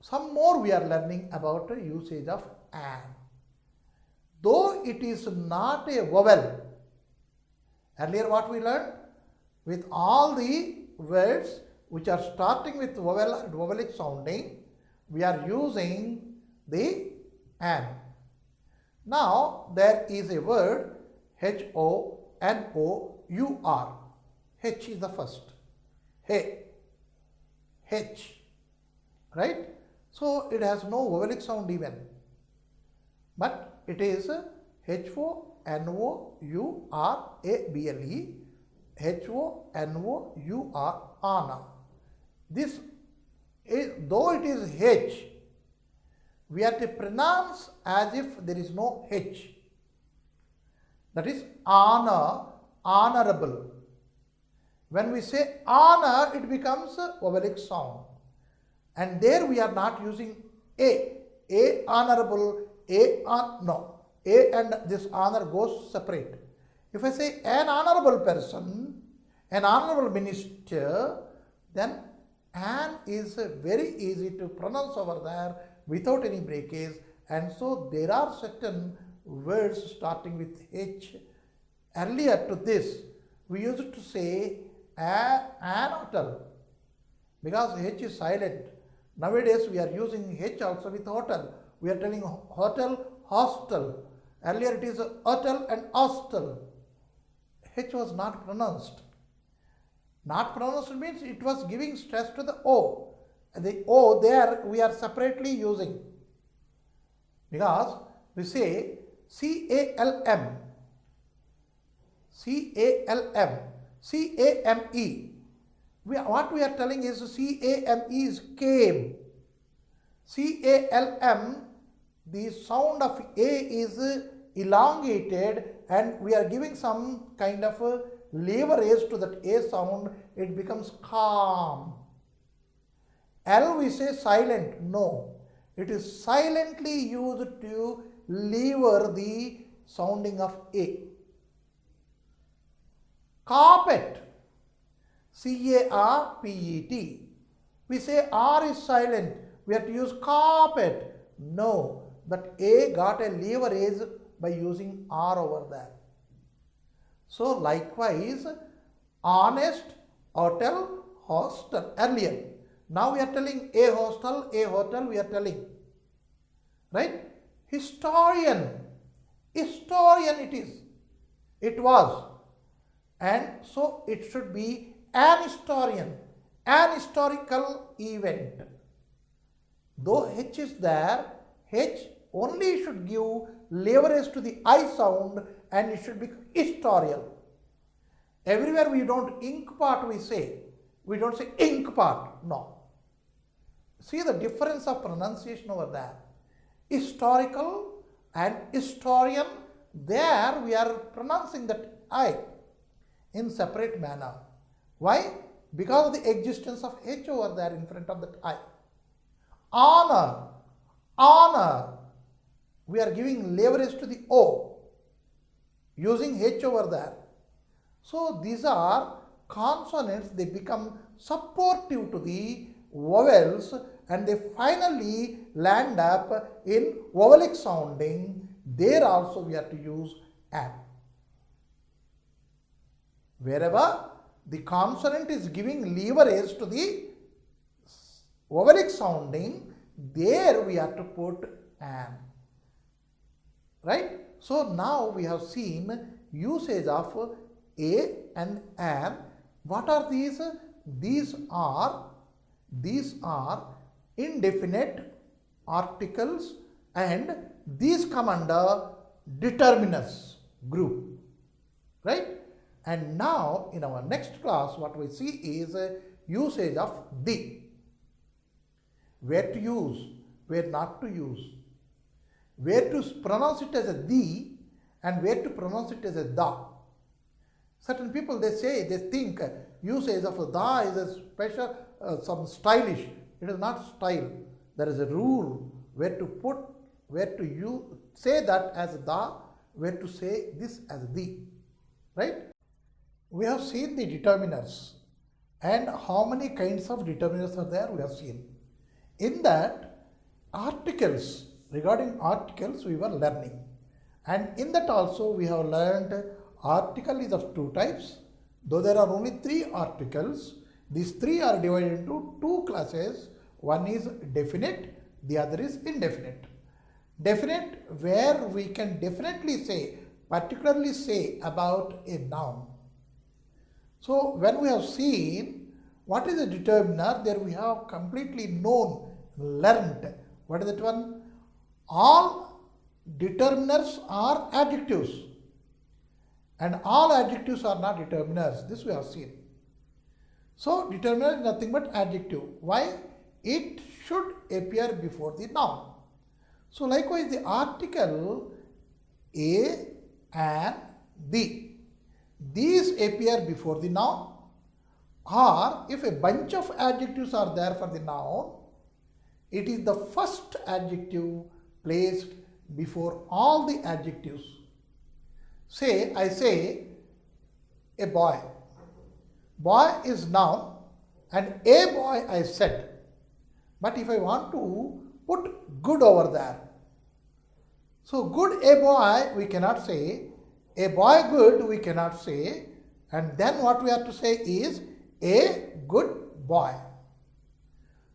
Some more we are learning about the usage of an. Though it is not a vowel. Earlier what we learned? With all the words which are starting with vowel and vowelic sounding, we are using the an. Now there is a word H-O-N-O-U-R. H is the first. Hey. H. Right? So it has no vowelic sound even. But it is H-O-N-O-U-R-A-B-L-E. H-O-N-O-U-R, Ana. This is, though it is H, we have to pronounce as if there is no H. That is honor, honorable. When we say honor, it becomes a vowelic sound. And there we are not using A. A honorable, no. A and this honor goes separate. If I say an honorable person, an honorable minister, then an is very easy to pronounce over there without any breakage. And so there are certain words starting with H. Earlier to this, we used to say an hotel because H is silent. Nowadays we are using H also with hotel. We are telling hotel, hostel. Earlier it is hotel and hostel. H was not pronounced. Not pronounced means it was giving stress to the O. And the O there we are separately using. Because we say C-A-L-M, C-A-L-M, C-A-M-E. What we are telling is C-A-M-E is came. C-A-L-M, the sound of A is elongated and we are giving some kind of a leverage to that A sound, it becomes calm. L we say silent, no. It is silently used to lever the sounding of A. Carpet, C-A-R-P-E-T. We say R is silent, we have to use carpet. No, that A got a leverage by using R over there. So likewise, honest, hotel, hostel, earlier. Now we are telling a hostel, a hotel we are telling. Right? Historian, historian it is. It was. And so it should be an historian, an historical event. Though H is there, H only should give leverage to the I sound and it should be historial. Everywhere we don't ink part we say. We don't say ink part. No. See the difference of pronunciation over there. Historical and historian, there we are pronouncing that I in separate manner. Why? Because of the existence of H over there in front of that I. Honor, honor, we are giving leverage to the O using H over there. So these are consonants, they become supportive to the vowels and they finally land up in vowelic sounding. There also we have to use an. Wherever the consonant is giving leverage to the vowelic sounding, there we have to put an. Right? So now we have seen usage of a and an. What are these? These are indefinite articles and these come under determiners group. Right? And now in our next class what we see is usage of the. Where to use, where not to use, where to pronounce it as a the and where to pronounce it as a the. Certain people they think usage of a the is a special, some stylish. It is not style. There is a rule where to put, where to you say that as the, where to say this as the. Right? We have seen the determiners and how many kinds of determiners are there we have seen. In that articles, regarding articles we were learning, and in that also we have learned article is of two types. Though there are only 3 articles, these 3 are divided into 2 classes. One is definite, the other is indefinite. Definite, where we can definitely say, particularly say about a noun. So when we have seen what is a determiner, there we have completely known, learnt. What is that one? All determiners are adjectives and all adjectives are not determiners. This we have seen. So determiner is nothing but adjective. Why? It should appear before the noun. So likewise the article a and the. These appear before the noun, or if a bunch of adjectives are there for the noun, it is the first adjective placed before all the adjectives. Say, I say a boy. Boy is noun and a boy I said. But if I want to put good over there, so good a boy we cannot say, a boy good we cannot say, and then what we have to say is a good boy.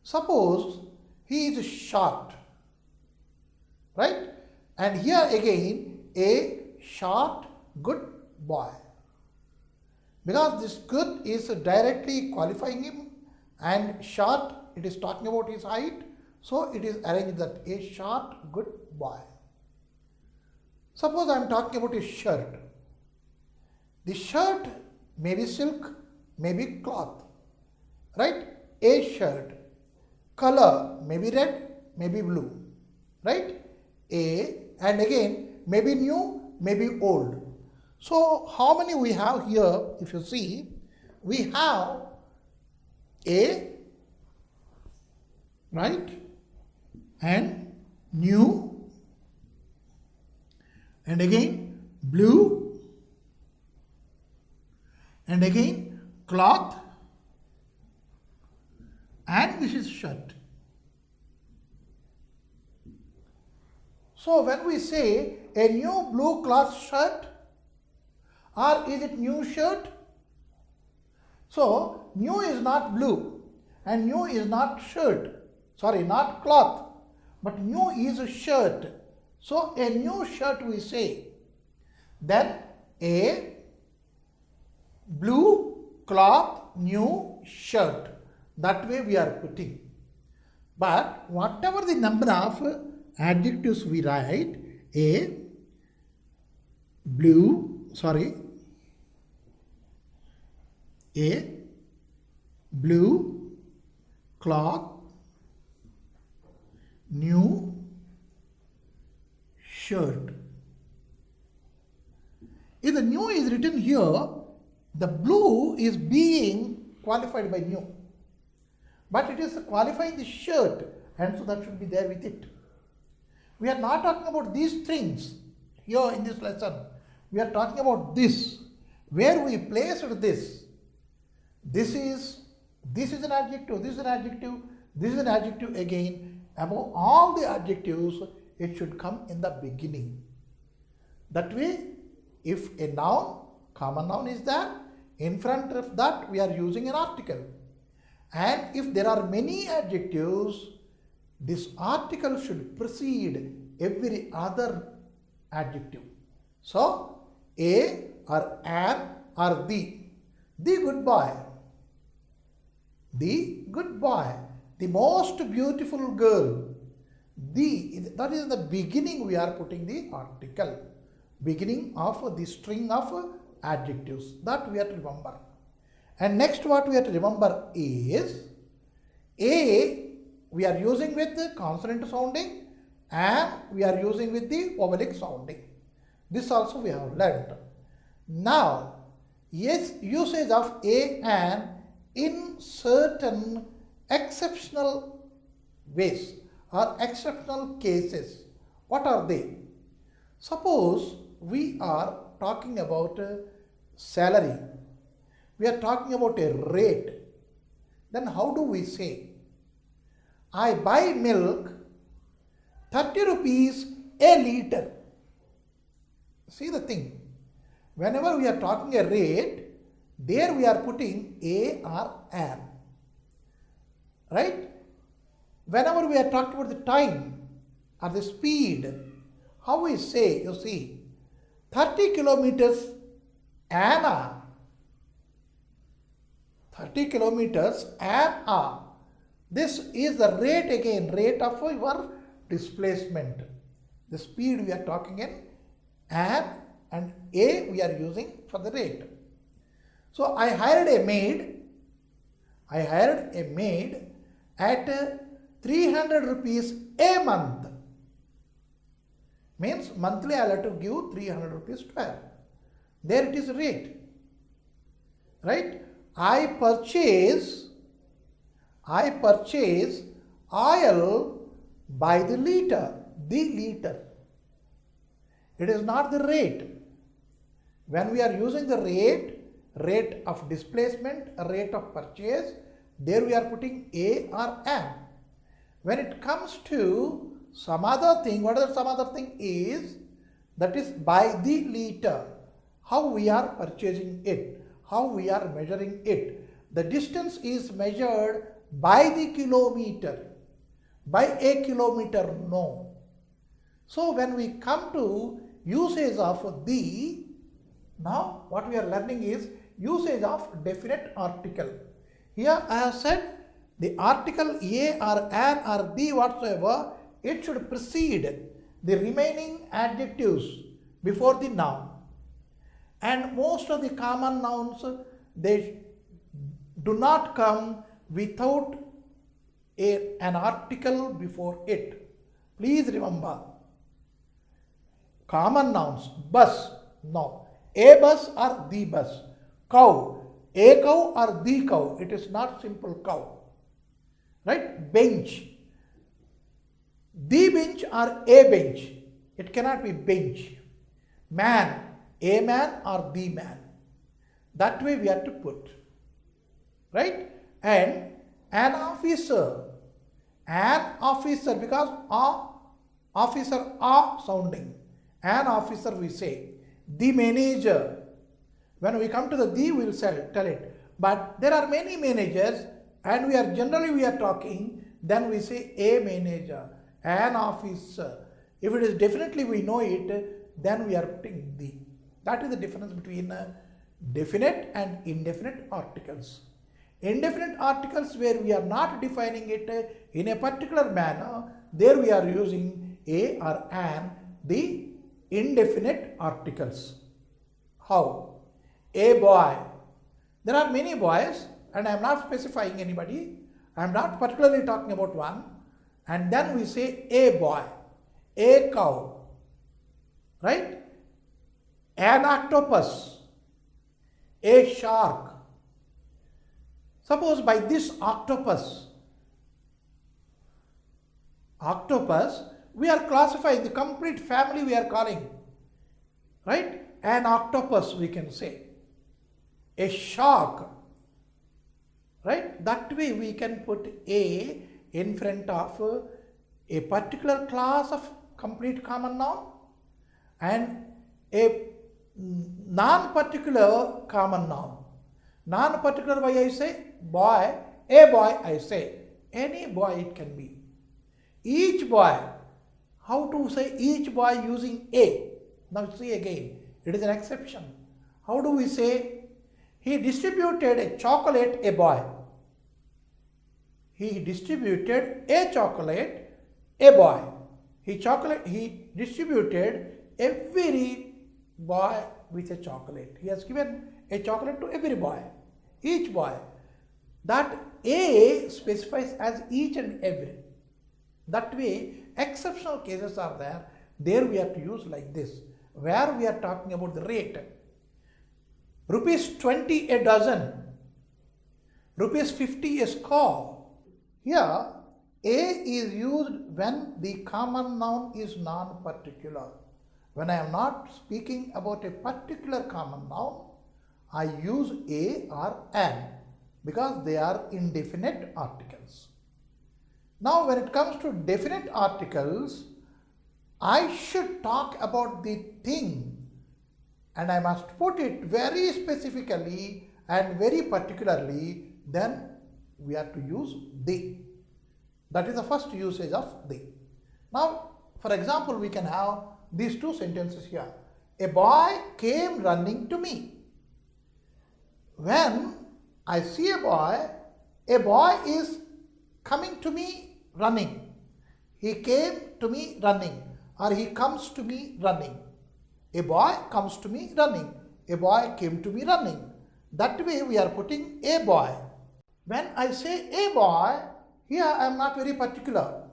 Suppose he is short, right? And here again a short good boy. Because this good is directly qualifying him and short it is talking about his height, so it is arranged that a short good boy. Suppose I am talking about a shirt. The shirt may be silk, may be cloth, right? A shirt. Color may be red, may be blue, right? A, and again may be new, may be old. So how many we have here? If you see, we have a, right, and new, and again blue, and again cloth, and this is shirt. So when we say a new blue cloth shirt, or is it new shirt? So new is not blue and new is not shirt, sorry, not cloth, but new is a shirt. So a new shirt we say. Then a blue cloth new shirt. That way we are putting. But whatever the number of adjectives we write, a a blue clock, new shirt. If the new is written here, the blue is being qualified by new. But it is qualifying the shirt, and so that should be there with it. We are not talking about these things here in this lesson. We are talking about this, where we placed this. This is an adjective, this is an adjective, this is an adjective again. Above all the adjectives, it should come in the beginning. That way, if a noun, common noun is there, in front of that we are using an article. And if there are many adjectives, this article should precede every other adjective. So, a or an or the good boy, the good boy, the most beautiful girl, that is the beginning we are putting the article, beginning of the string of adjectives, that we have to remember. And next what we have to remember is a we are using with the consonant sounding and we are using with the vowelic sounding. This also we have learnt. Now, yes, usage of a and in certain exceptional ways or exceptional cases. What are they? Suppose we are talking about salary. We are talking about a rate. Then how do we say? I buy milk 30 rupees a liter. See the thing. Whenever we are talking a rate, there we are putting a or an. Right? Whenever we are talking about the time or the speed, how we say, you see, 30 kilometers an hour. 30 kilometers an hour. This is the rate again, rate of your displacement. The speed we are talking in an and a we are using for the rate. So I hired a maid. At 300 rupees a month. Means monthly I will have to give 300 rupees to her. There it is rate. Right? I purchase oil by the liter. It is not the rate. When we are using the rate of displacement, rate of purchase, there we are putting a or an. When it comes to some other thing, whatever some other thing is, that is by the liter. How we are purchasing it, how we are measuring it. The distance is measured by the kilometer. By a kilometer, no. So when we come to usage of the, now what we are learning is usage of definite article. Here I have said the article a or an or the whatsoever, it should precede the remaining adjectives before the noun. And most of the common nouns, they do not come without an article before it. Please remember. Common nouns, bus, no. A bus or the bus. Cow, a cow or the cow. It is not simple cow. Right? Bench. The bench or a bench. It cannot be bench. Man, a man or the man. That way we have to put. Right? And an officer. An officer, because officer sounding. An officer we say. The manager. When we come to the we will tell it. But there are many managers and we are talking, then we say a manager, an officer. If it is definitely we know it, then we are putting the. That is the difference between definite and indefinite articles. Indefinite articles where we are not defining it in a particular manner, there we are using a or an, the indefinite articles. How? A boy. There are many boys and I am not specifying anybody. I am not particularly talking about one. And then we say a boy, a cow, right? An octopus, a shark. Suppose by this octopus, we are classifying the complete family we are calling, right? An octopus we can say, a shark, right? That way we can put a in front of a particular class of complete common noun and a non-particular common noun. Non-particular why I say boy, a boy I say, any boy it can be. Each boy, how to say each boy using a? Now see again, it is an exception. How do we say? He distributed a chocolate a boy. He distributed a chocolate a boy. He distributed every boy with a chocolate. He has given a chocolate to every boy, each boy. That a specifies as each and every. That way, exceptional cases are there. There we have to use like this, where we are talking about the rate. Rupees 20 a dozen, rupees 50 a score. Here, a is used when the common noun is non-particular. When I am not speaking about a particular common noun, I use a or an because they are indefinite articles. Now, when it comes to definite articles, I should talk about the thing and I must put it very specifically and very particularly, then we have to use the. That is the first usage of the. Now, for example, we can have these two sentences here. A boy came running to me. When I see a boy is coming to me running. He came to me running or he comes to me running. A boy comes to me running. A boy came to me running. That way we are putting a boy. When I say a boy, here I am not very particular.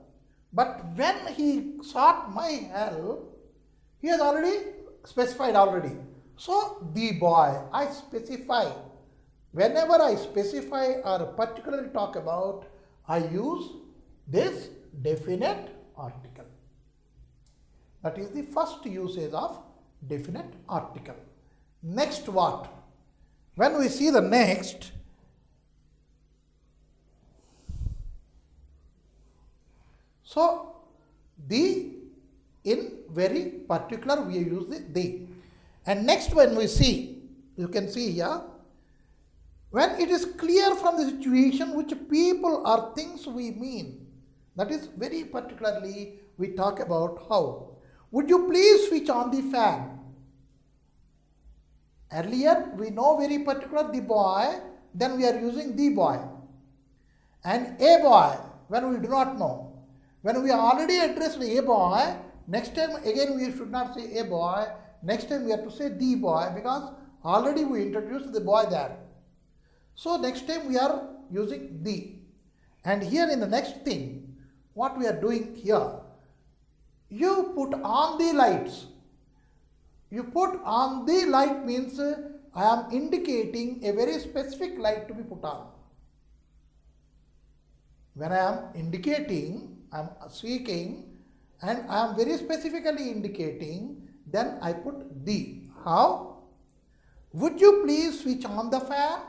But when he sought my help, he has already specified already. So the boy, I specify. Whenever I specify or particularly talk about, I use this definite article. That is the first usage of definite article. Next what? When we see the next, so the in very particular we use the. And next when we see, you can see here, when it is clear from the situation which people or things we mean, that is very particularly we talk about how. Would you please switch on the fan? Earlier we know very particular the boy, then we are using the boy. And a boy when we do not know. When we already addressed a boy, next time again we should not say a boy, next time we have to say the boy because already we introduced the boy there. So next time we are using the. And here in the next thing, what we are doing here, you put on the lights. You put on the light means I am indicating a very specific light to be put on. When I am indicating, I am speaking and I am very specifically indicating, then I put the. How? Would you please switch on the fan?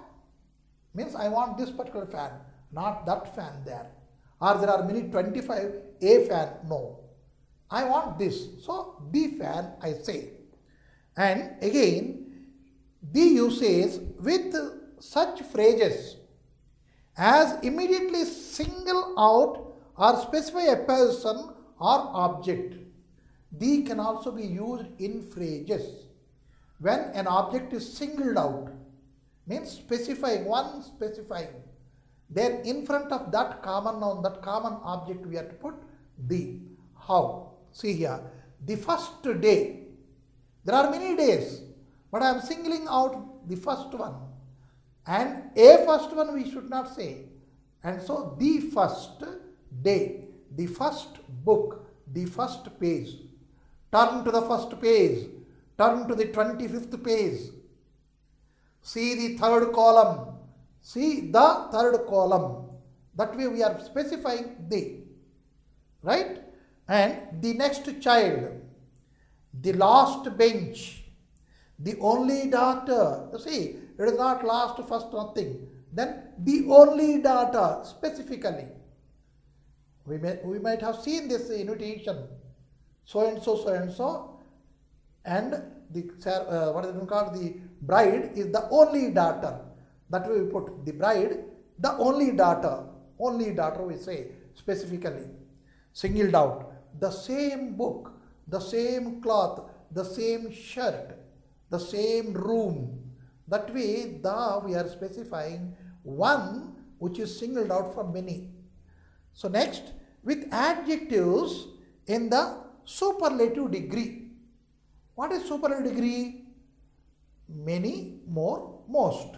Means I want this particular fan, not that fan there. Or there are many 25 a fan. No. I want this. So the fan I say. And again, the usage with such phrases as immediately single out or specify a person or object. The can also be used in phrases. When an object is singled out, means specifying, one specifying. Then in front of that common noun, that common object we have to put the. How? See here, the first day, There are many days, but I am singling out the first one. And a first one we should not say. And so the first day, the first book, the first page. Turn to the first page. Turn to the 25th page. See the third column. See the third column. That way we are specifying the. Right? And the next child. The last bench. The only daughter. You see, it is not last, first, nothing. Then the only daughter, specifically. We might have seen this invitation. So and so, so and so. And the what is it called? The bride is the only daughter. That way we put the bride, the only daughter. Only daughter we say specifically. Singled out. The same book, the same cloth, the same shirt, the same room. That way we are specifying one which is singled out from many. So next, with adjectives in the superlative degree. What is superlative degree? Many, more, most.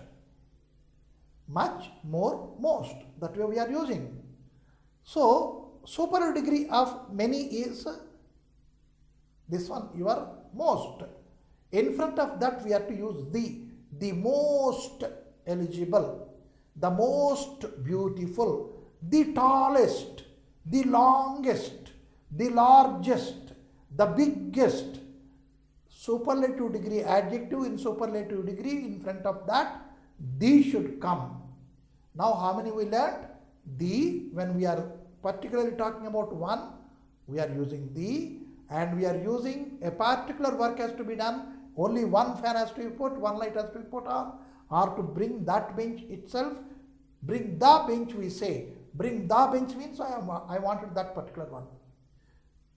Much, more, most. That way we are using. So superlative degree of many is this one, your most. In front of that we have to use the most eligible, the most beautiful, the tallest, the longest, the largest, the biggest. Superlative degree adjective in superlative degree, in front of that the should come. Now how many we learned? The, when we are particularly talking about one, we are using the, and we are using a particular work has to be done, only one fan has to be put, one light has to be put on, or to bring that bench itself, bring the bench we say. Bring the bench means I wanted that particular one.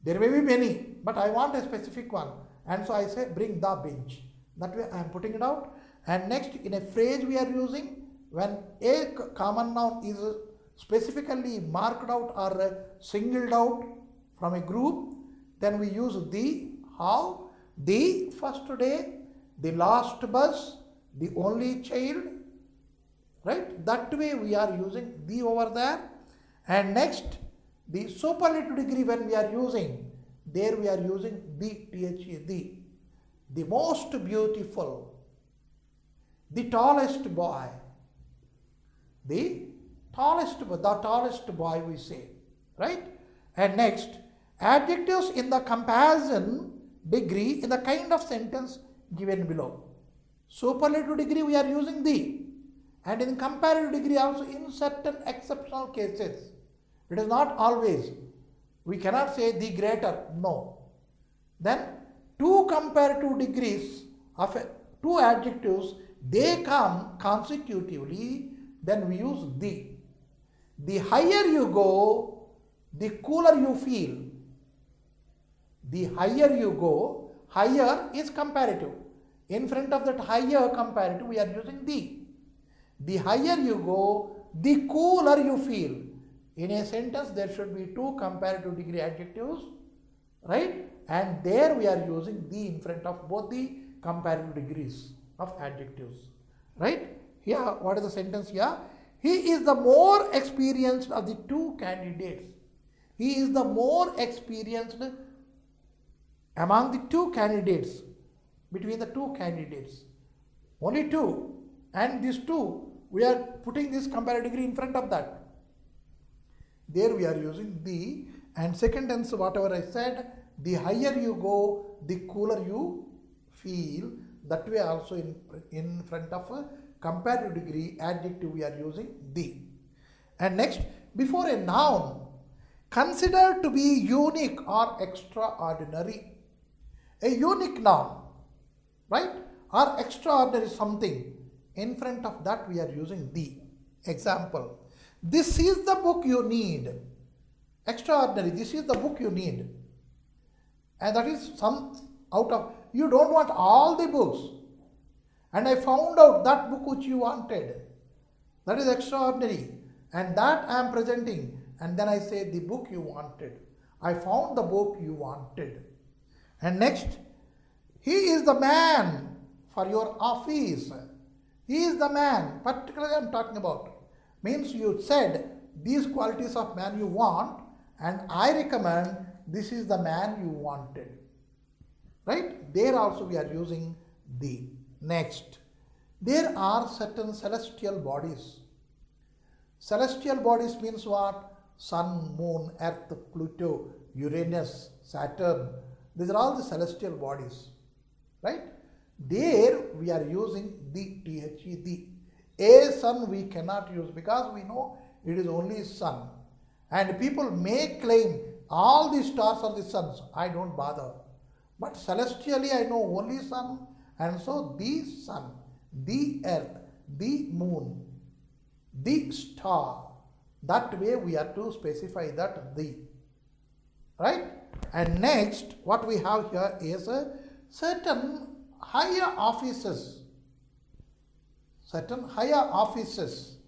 There may be many, but I want a specific one. And so I say bring the bench. That way I am putting it out. And next, in a phrase we are using, when a common noun is specifically marked out or singled out from a group, then we use the. How? The first day, the last bus, the only child. Right? That way we are using the over there. And next, the superlative degree when we are using, there we are using the. The most beautiful, the tallest boy, the tallest boy we say, right? And next, adjectives in the comparison degree in the kind of sentence given below. Superlative degree we are using the, and in comparative degree also in certain exceptional cases. It is not always. We cannot say the greater, no. Then two comparative degrees of two adjectives, they come consecutively, then we use the. The higher you go, the cooler you feel. The higher you go, higher is comparative. In front of that higher comparative, we are using the. The higher you go, the cooler you feel. In a sentence, there should be two comparative degree adjectives, right? And there we are using the in front of both the comparative degrees of adjectives, right? Here, what is the sentence here? He is the more experienced of the two candidates. He is the more experienced among the two candidates, between the two candidates. Only two. And these two, we are putting this comparative degree in front of that. There we are using the, and second tense, whatever I said, the higher you go, the cooler you feel. That way also in front of a comparative degree adjective we are using the. And next, before a noun, considered to be unique or extraordinary. A unique noun, right, or extraordinary something, in front of that we are using the. Example, this is the book you need. Extraordinary, this is the book you need. And that is some out of, you don't want all the books. And I found out that book which you wanted. That is extraordinary. And that I am presenting. And then I say the book you wanted. I found the book you wanted. And next, He is the man for your office. He is the man. Particularly I am talking about. Means you said these qualities of man you want, and I recommend this is the man you wanted. Right? There also we are using the. Next, there are certain celestial bodies. Celestial bodies means what? Sun, Moon, Earth, Pluto, Uranus, Saturn. These are all the celestial bodies. Right? There we are using the, the. A sun we cannot use because we know it is only sun. And people may claim all the stars are the suns. I don't bother. But celestially I know only sun, and so the sun, the earth, the moon, the star. That way we have to specify that the. Right? And next what we have here is certain higher offices. Certain higher offices.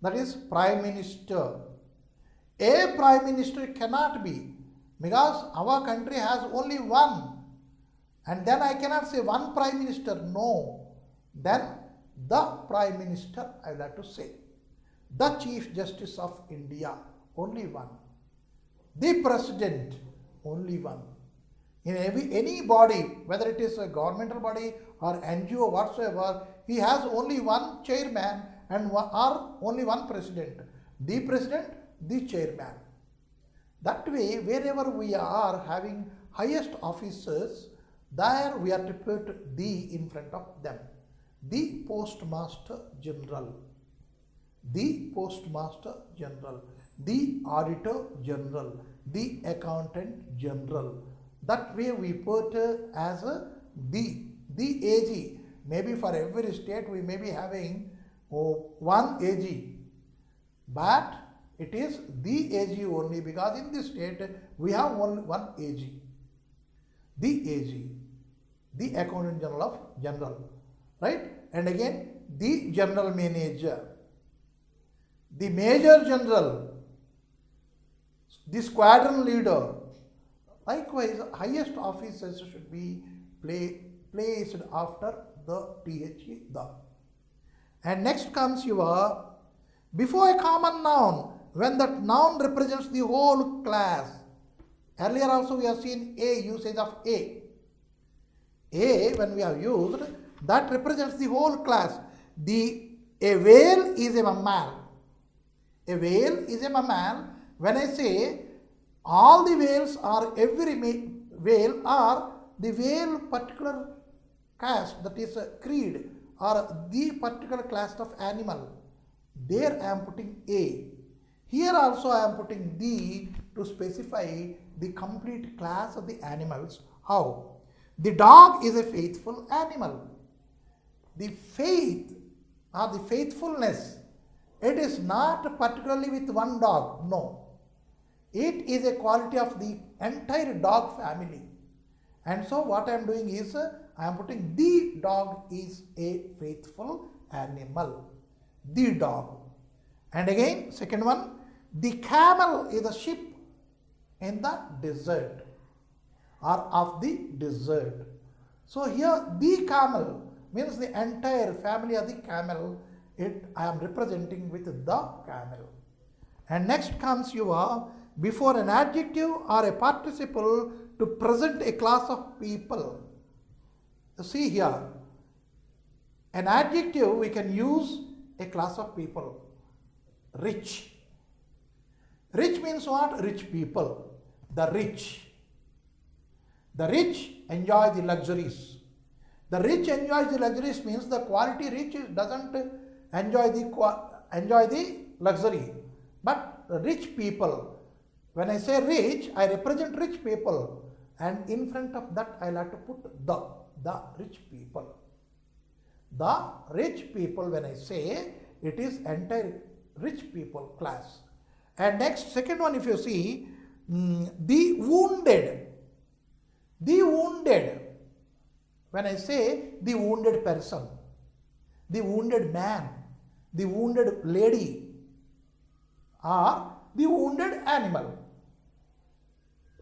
That is Prime Minister. A Prime Minister cannot be, because our country has only one. And then I cannot say one Prime Minister. No. Then the Prime Minister I will have to say. The Chief Justice of India. Only one. The President. Only one. In any body, whether it is a governmental body or NGO whatsoever, he has only one chairman and or only one president. The president, the chairman. That way, wherever we are having highest officers, there we have to put the in front of them. The Postmaster General. The Postmaster General. The Auditor General. The Accountant General. That way we put as the AG. Maybe for every state we may be having one AG. But it is the AG only, because in this state we have only one AG. The AG. The Accountant General. Right? And again, the General Manager. The Major General. The Squadron Leader. Likewise, highest officers should be placed after the the. And next comes your, before a common noun, when that noun represents the whole class. Earlier also we have seen a usage of a. A, when we have used, that represents the whole class. A whale is a mammal. A whale is a mammal. When I say all the whales or every whale or the whale particular caste, that is a creed or the particular class of animal, there I am putting a. Here also I am putting the to specify the complete class of the animals. How? The dog is a faithful animal. The faith or the faithfulness, it is not particularly with one dog. No. It is a quality of the entire dog family. And so what I am doing is, I am putting the dog is a faithful animal. The dog. And again, second one, the camel is a sheep in the desert or of the desert. So here the camel means the entire family of the camel. I am representing with the camel. And next comes your, before an adjective or a participle to present a class of people. See here, an adjective we can use a class of people. Rich. Rich means what? Rich people. The rich. The rich enjoy the luxuries. The rich enjoys the luxuries means the quality rich doesn't enjoy the luxury. But rich people. When I say rich, I represent rich people. And in front of that, I'll have to put the rich people. The rich people, when I say, it is entire rich people class. And next, second one, if you see, the wounded. The wounded. When I say the wounded person, the wounded man, the wounded lady, or the wounded animal.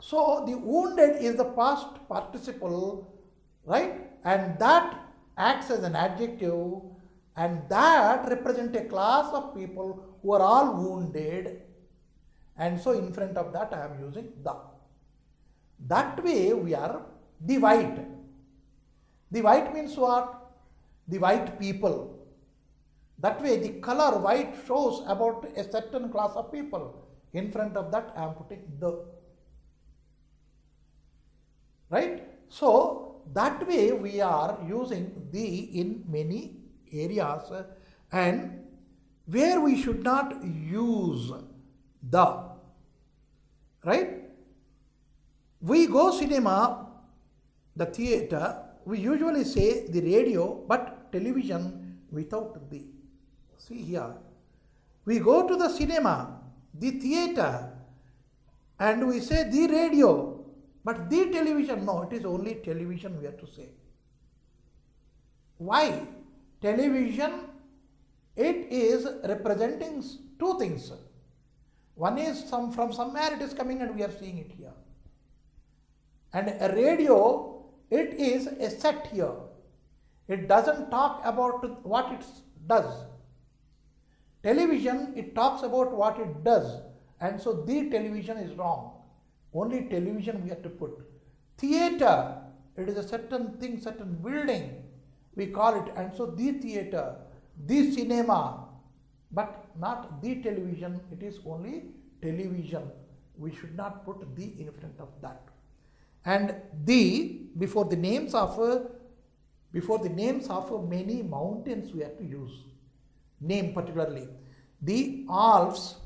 So the wounded is the past participle, right? and that acts as an adjective, and that represent a class of people who are all wounded, and so in front of that I am using the. That way we are the white. The white means what? The white people. That way the color white shows about a certain class of people. In front of that I am putting the. Right? So that way we are using the in many areas, and where we should not use the. Right? We go cinema, the theater, we usually say the radio, but television without the. See here. We go to the cinema, the theater, and we say the radio, but the television, no, it is only television we have to say. Why? Television, it is representing two things. One is from somewhere it is coming and we are seeing it here. And a radio, it is a set here. It doesn't talk about what it does. Television, it talks about what it does. And so the television is wrong. Only television we have to put. Theater, it is a certain thing, certain building, we call it. And so the theater, the cinema, but not the television, it is only television. We should not put the in front of that. And the, before the names of many mountains we have to use. Name particularly. The Alps,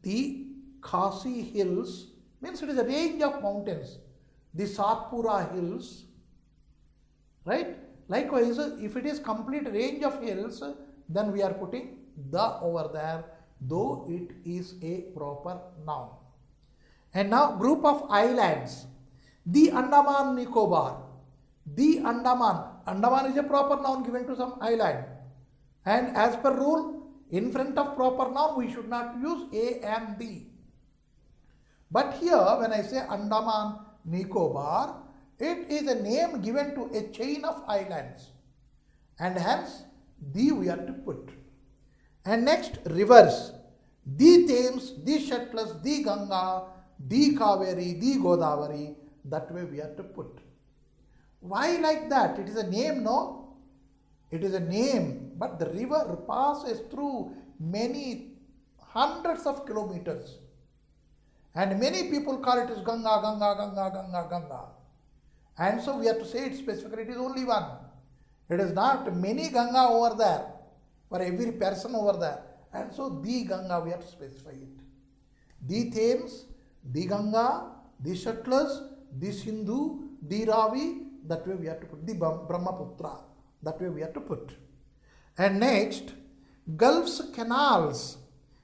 the Khasi Hills, means it is a range of mountains. The Satpura Hills, right? Likewise, if it is complete range of hills, then we are putting the over there, though it is a proper noun. And now group of islands. The Andaman Nicobar. The Andaman. Andaman is a proper noun given to some island. And as per rule, in front of proper noun, we should not use a and the. But here, when I say Andaman Nicobar, it is a name given to a chain of islands. And hence, the we have to put. And next, rivers. The Thames, the Shetlands, the Ganga, the Kaveri, the Godavari. That way we have to put. Why like that? It is a name, no? It is a name, but the river passes through many hundreds of kilometers. And many people call it as Ganga, Ganga, Ganga, Ganga, Ganga. And so we have to say it specifically, it is only one. It is not many Ganga over there, for every person over there. And so the Ganga we have to specify it. The Thames, the Ganga, the Shetlands, the Sindhu, the Ravi, that way we have to put. The Brahmaputra, that way we have to put. And next, gulfs, canals,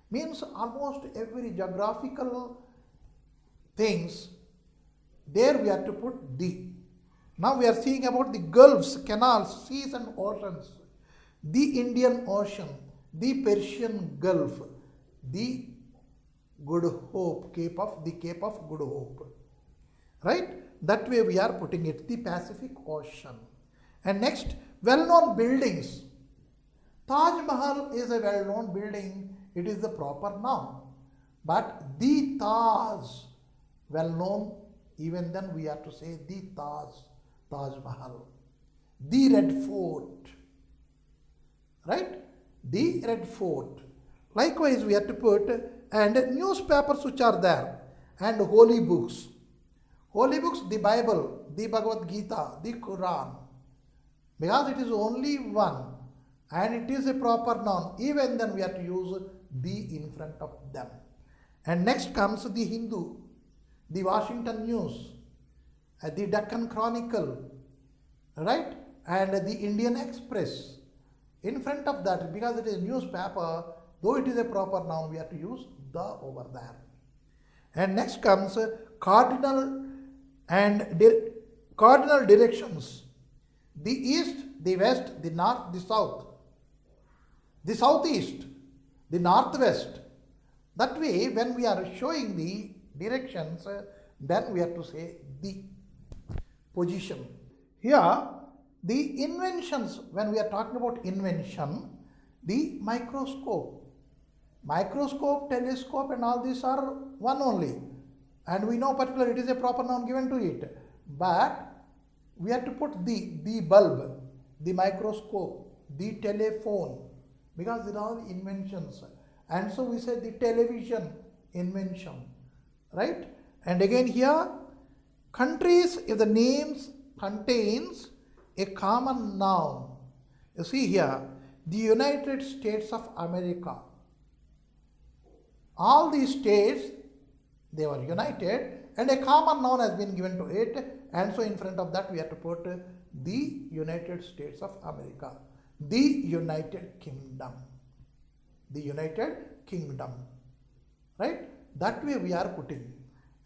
means almost every geographical things, there we have to put the. Now we are seeing about the gulfs, canals, seas and oceans. The Indian Ocean, the Persian Gulf, the Good Hope, Cape of Good Hope. Right? That way we are putting it, the Pacific Ocean. And next, well-known buildings. Taj Mahal is a well-known building. It is the proper noun. But the Taj, well-known, even then we have to say the Taj Mahal. The Red Fort. Right? The Red Fort. Likewise, we have to put, and newspapers which are there, and holy books. Holy books, the Bible, the Bhagavad Gita, the Quran. Because it is only one, and it is a proper noun, even then we have to use the in front of them. And next comes the Hindu, the Washington News, the Deccan Chronicle, right? And the Indian Express. In front of that, because it is a newspaper, though it is a proper noun, we have to use the over there. And next comes cardinal directions. The east, the west, the north, the south. The southeast, the northwest. That way, when we are showing the directions, then we have to say the position. Here, The inventions, when we are talking about invention, the microscope, telescope and all these are one only. And we know particularly it is a proper noun given to it. But we have to put the bulb, the microscope, the telephone, because these are all inventions. And so we say the television invention, right? And again here, countries, if the names contains a common noun. You see here, the United States of America. All these states, they were united and a common noun has been given to it, and so in front of that we have to put the United States of America, the United Kingdom, right? That way we are putting.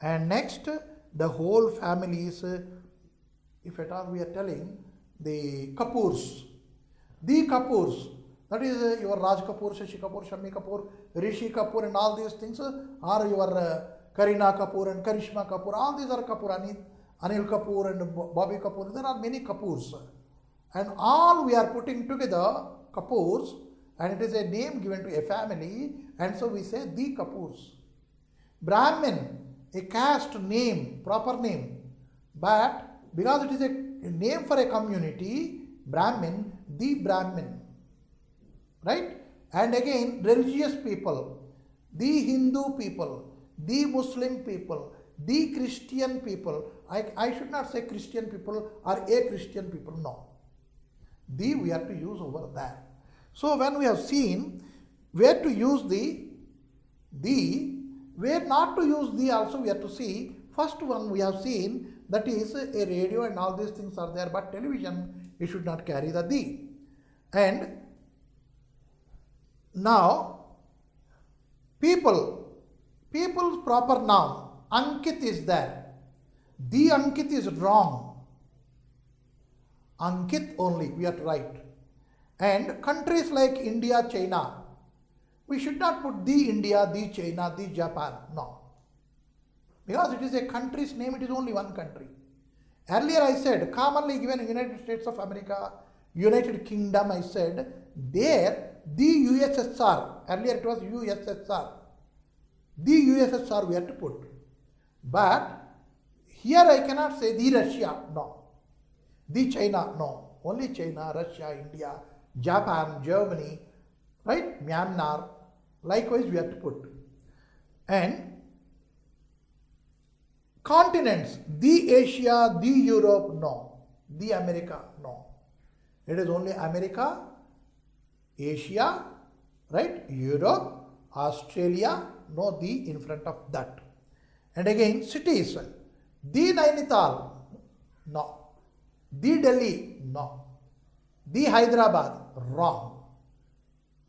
And next, the whole families, if at all we are telling, the Kapoors, that is your Raj Kapoor, Shashi Kapoor, Shammi Kapoor, Rishi Kapoor and all these things are your Kareena Kapoor and Karishma Kapoor, all these are Kapoor, Anil Kapoor and Bobby Kapoor, there are many Kapoors. And all we are putting together, Kapoors, and it is a name given to a family, and so we say the Kapoors. Brahmin, a caste name, proper name, but because it is a name for a community, Brahmin, the Brahmin, right? And again, religious people, the Hindu people, the Muslim people, the Christian people. I should not say Christian people or a Christian people, no. The we have to use over there. So when we have seen where to use the, where not to use the also we have to see. First one we have seen, that is a radio and all these things are there, but television, it should not carry the. And now, people's proper noun, Ankit is there. The Ankit is wrong. Ankit only, we have to write. And countries like India, China, we should not put the India, the China, the Japan, no. Because it is a country's name, it is only one country. Earlier I said, commonly given United States of America, United Kingdom, I said, there, the USSR, earlier it was USSR. The USSR we have to put. But here I cannot say the Russia, no. The China, no. Only China, Russia, India, Japan, Germany, right? Myanmar, likewise we have to put. And continents, the Asia, the Europe, no. The America, no. It is only America, Asia, right? Europe, Australia, no the in front of that. And again, cities, the Nainital, no. The Delhi, no. The Hyderabad, wrong.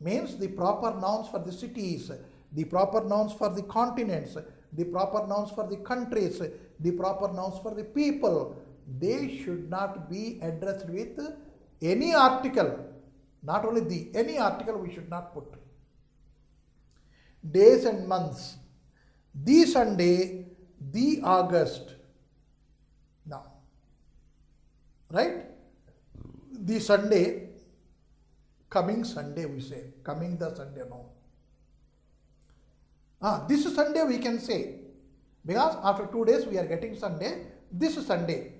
Means the proper nouns for the cities, the proper nouns for the continents, the proper nouns for the countries, the proper nouns for the people, they should not be addressed with any article, not only the, any article we should not put. Days and months, the Sunday, the August, now, right? The Sunday, coming Sunday we say, coming the Sunday, no. This Sunday we can say, because after 2 days we are getting Sunday, this Sunday,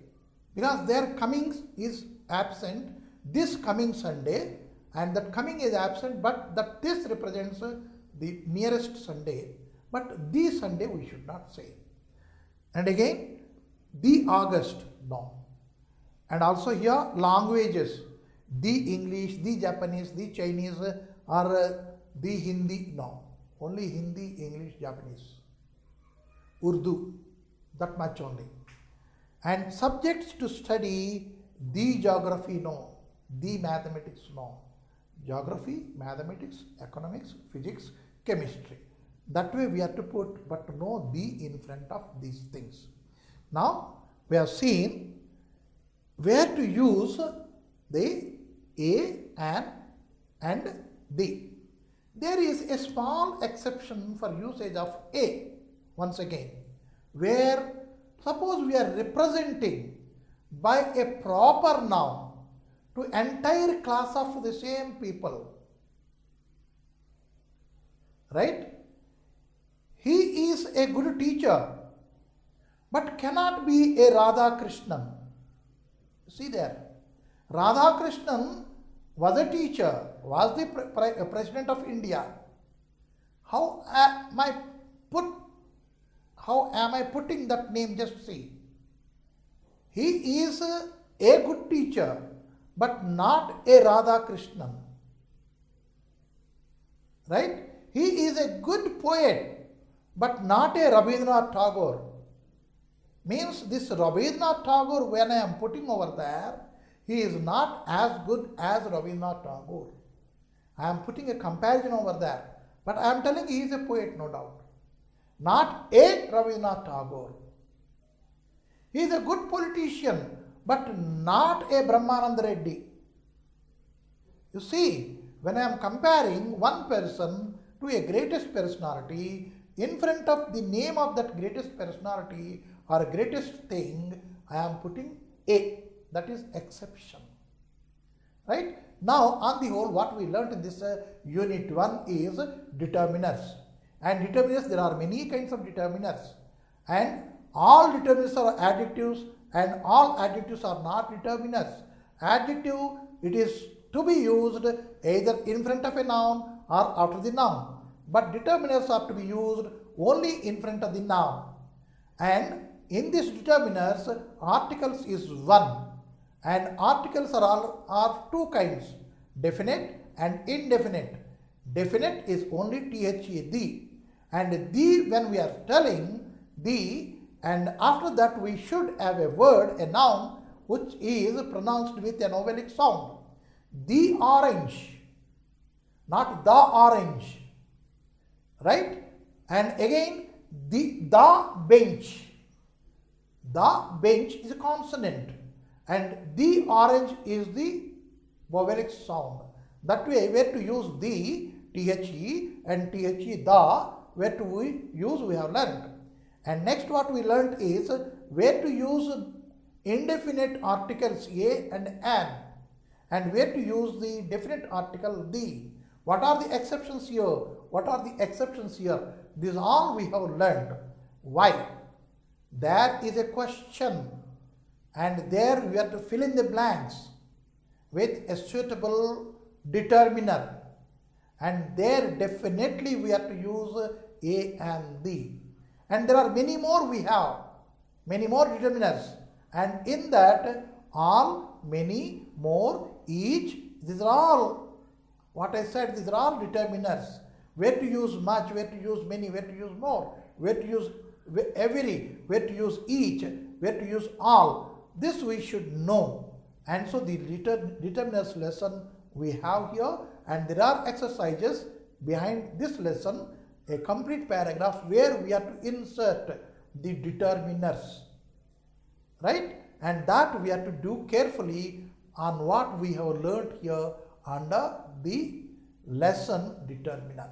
because their coming is absent, this coming Sunday, and that coming is absent, but that this represents the nearest Sunday, but the Sunday we should not say. And again, the August, no. And also here, languages, the English, the Japanese, the Chinese, or the Hindi, no. Only Hindi, English, Japanese, Urdu, that much only. And subjects to study, the geography, no. The mathematics, no. Geography, mathematics, economics, physics, chemistry. That way we have to put, but no the in front of these things. Now, we have seen where to use the a and the. There is a small exception for usage of a, once again, where suppose we are representing by a proper noun, to entire class of the same people. Right? He is a good teacher, but cannot be a Radha Krishnan. See there, Radha Krishnan was a teacher, was the President of India. How am I putting that name? Just see. He is a good teacher, but not a Radha Krishnan. Right? He is a good poet, but not a Rabindranath Tagore. Means this Rabindranath Tagore, when I am putting over there, he is not as good as Rabindranath Tagore. I am putting a comparison over there. But I am telling he is a poet, no doubt. Not a Rabindranath Tagore. He is a good politician, but not a Brahmananda Reddy. You see, when I am comparing one person to a greatest personality, in front of the name of that greatest personality or greatest thing, I am putting a. That is exception. Right? Now, on the whole, what we learnt in this unit 1 is determiners. And determiners, there are many kinds of determiners. And all determiners are adjectives and all adjectives are not determiners. Adjective, it is to be used either in front of a noun or after the noun. But determiners are to be used only in front of the noun. And in these determiners, articles is one. And articles are two kinds, definite and indefinite. Definite is only the, the. And the, when we are telling the, and after that we should have a word, a noun, which is pronounced with an ovalic sound. The orange, not the orange. Right? And again, the bench. The bench is a consonant. And the orange is the vowelic sound. That way, where to use the, the, and the, where to use, we have learned. And next what we learned is where to use indefinite articles a and an, and where to use the definite article the. What are the exceptions here? What are the exceptions here? This all we have learned. Why? There is a question. And there we have to fill in the blanks with a suitable determiner. And there definitely we have to use a and the. And there are many more we have. Many more determiners. And in that, all, many, more, each, these are all, what I said, these are all determiners. Where to use much, where to use many, where to use more, where to use every, where to use each, where to use all. This we should know. And so the determiners lesson we have here, and there are exercises behind this lesson, a complete paragraph where we have to insert the determiners. Right? And that we have to do carefully on what we have learnt here under the lesson determiner.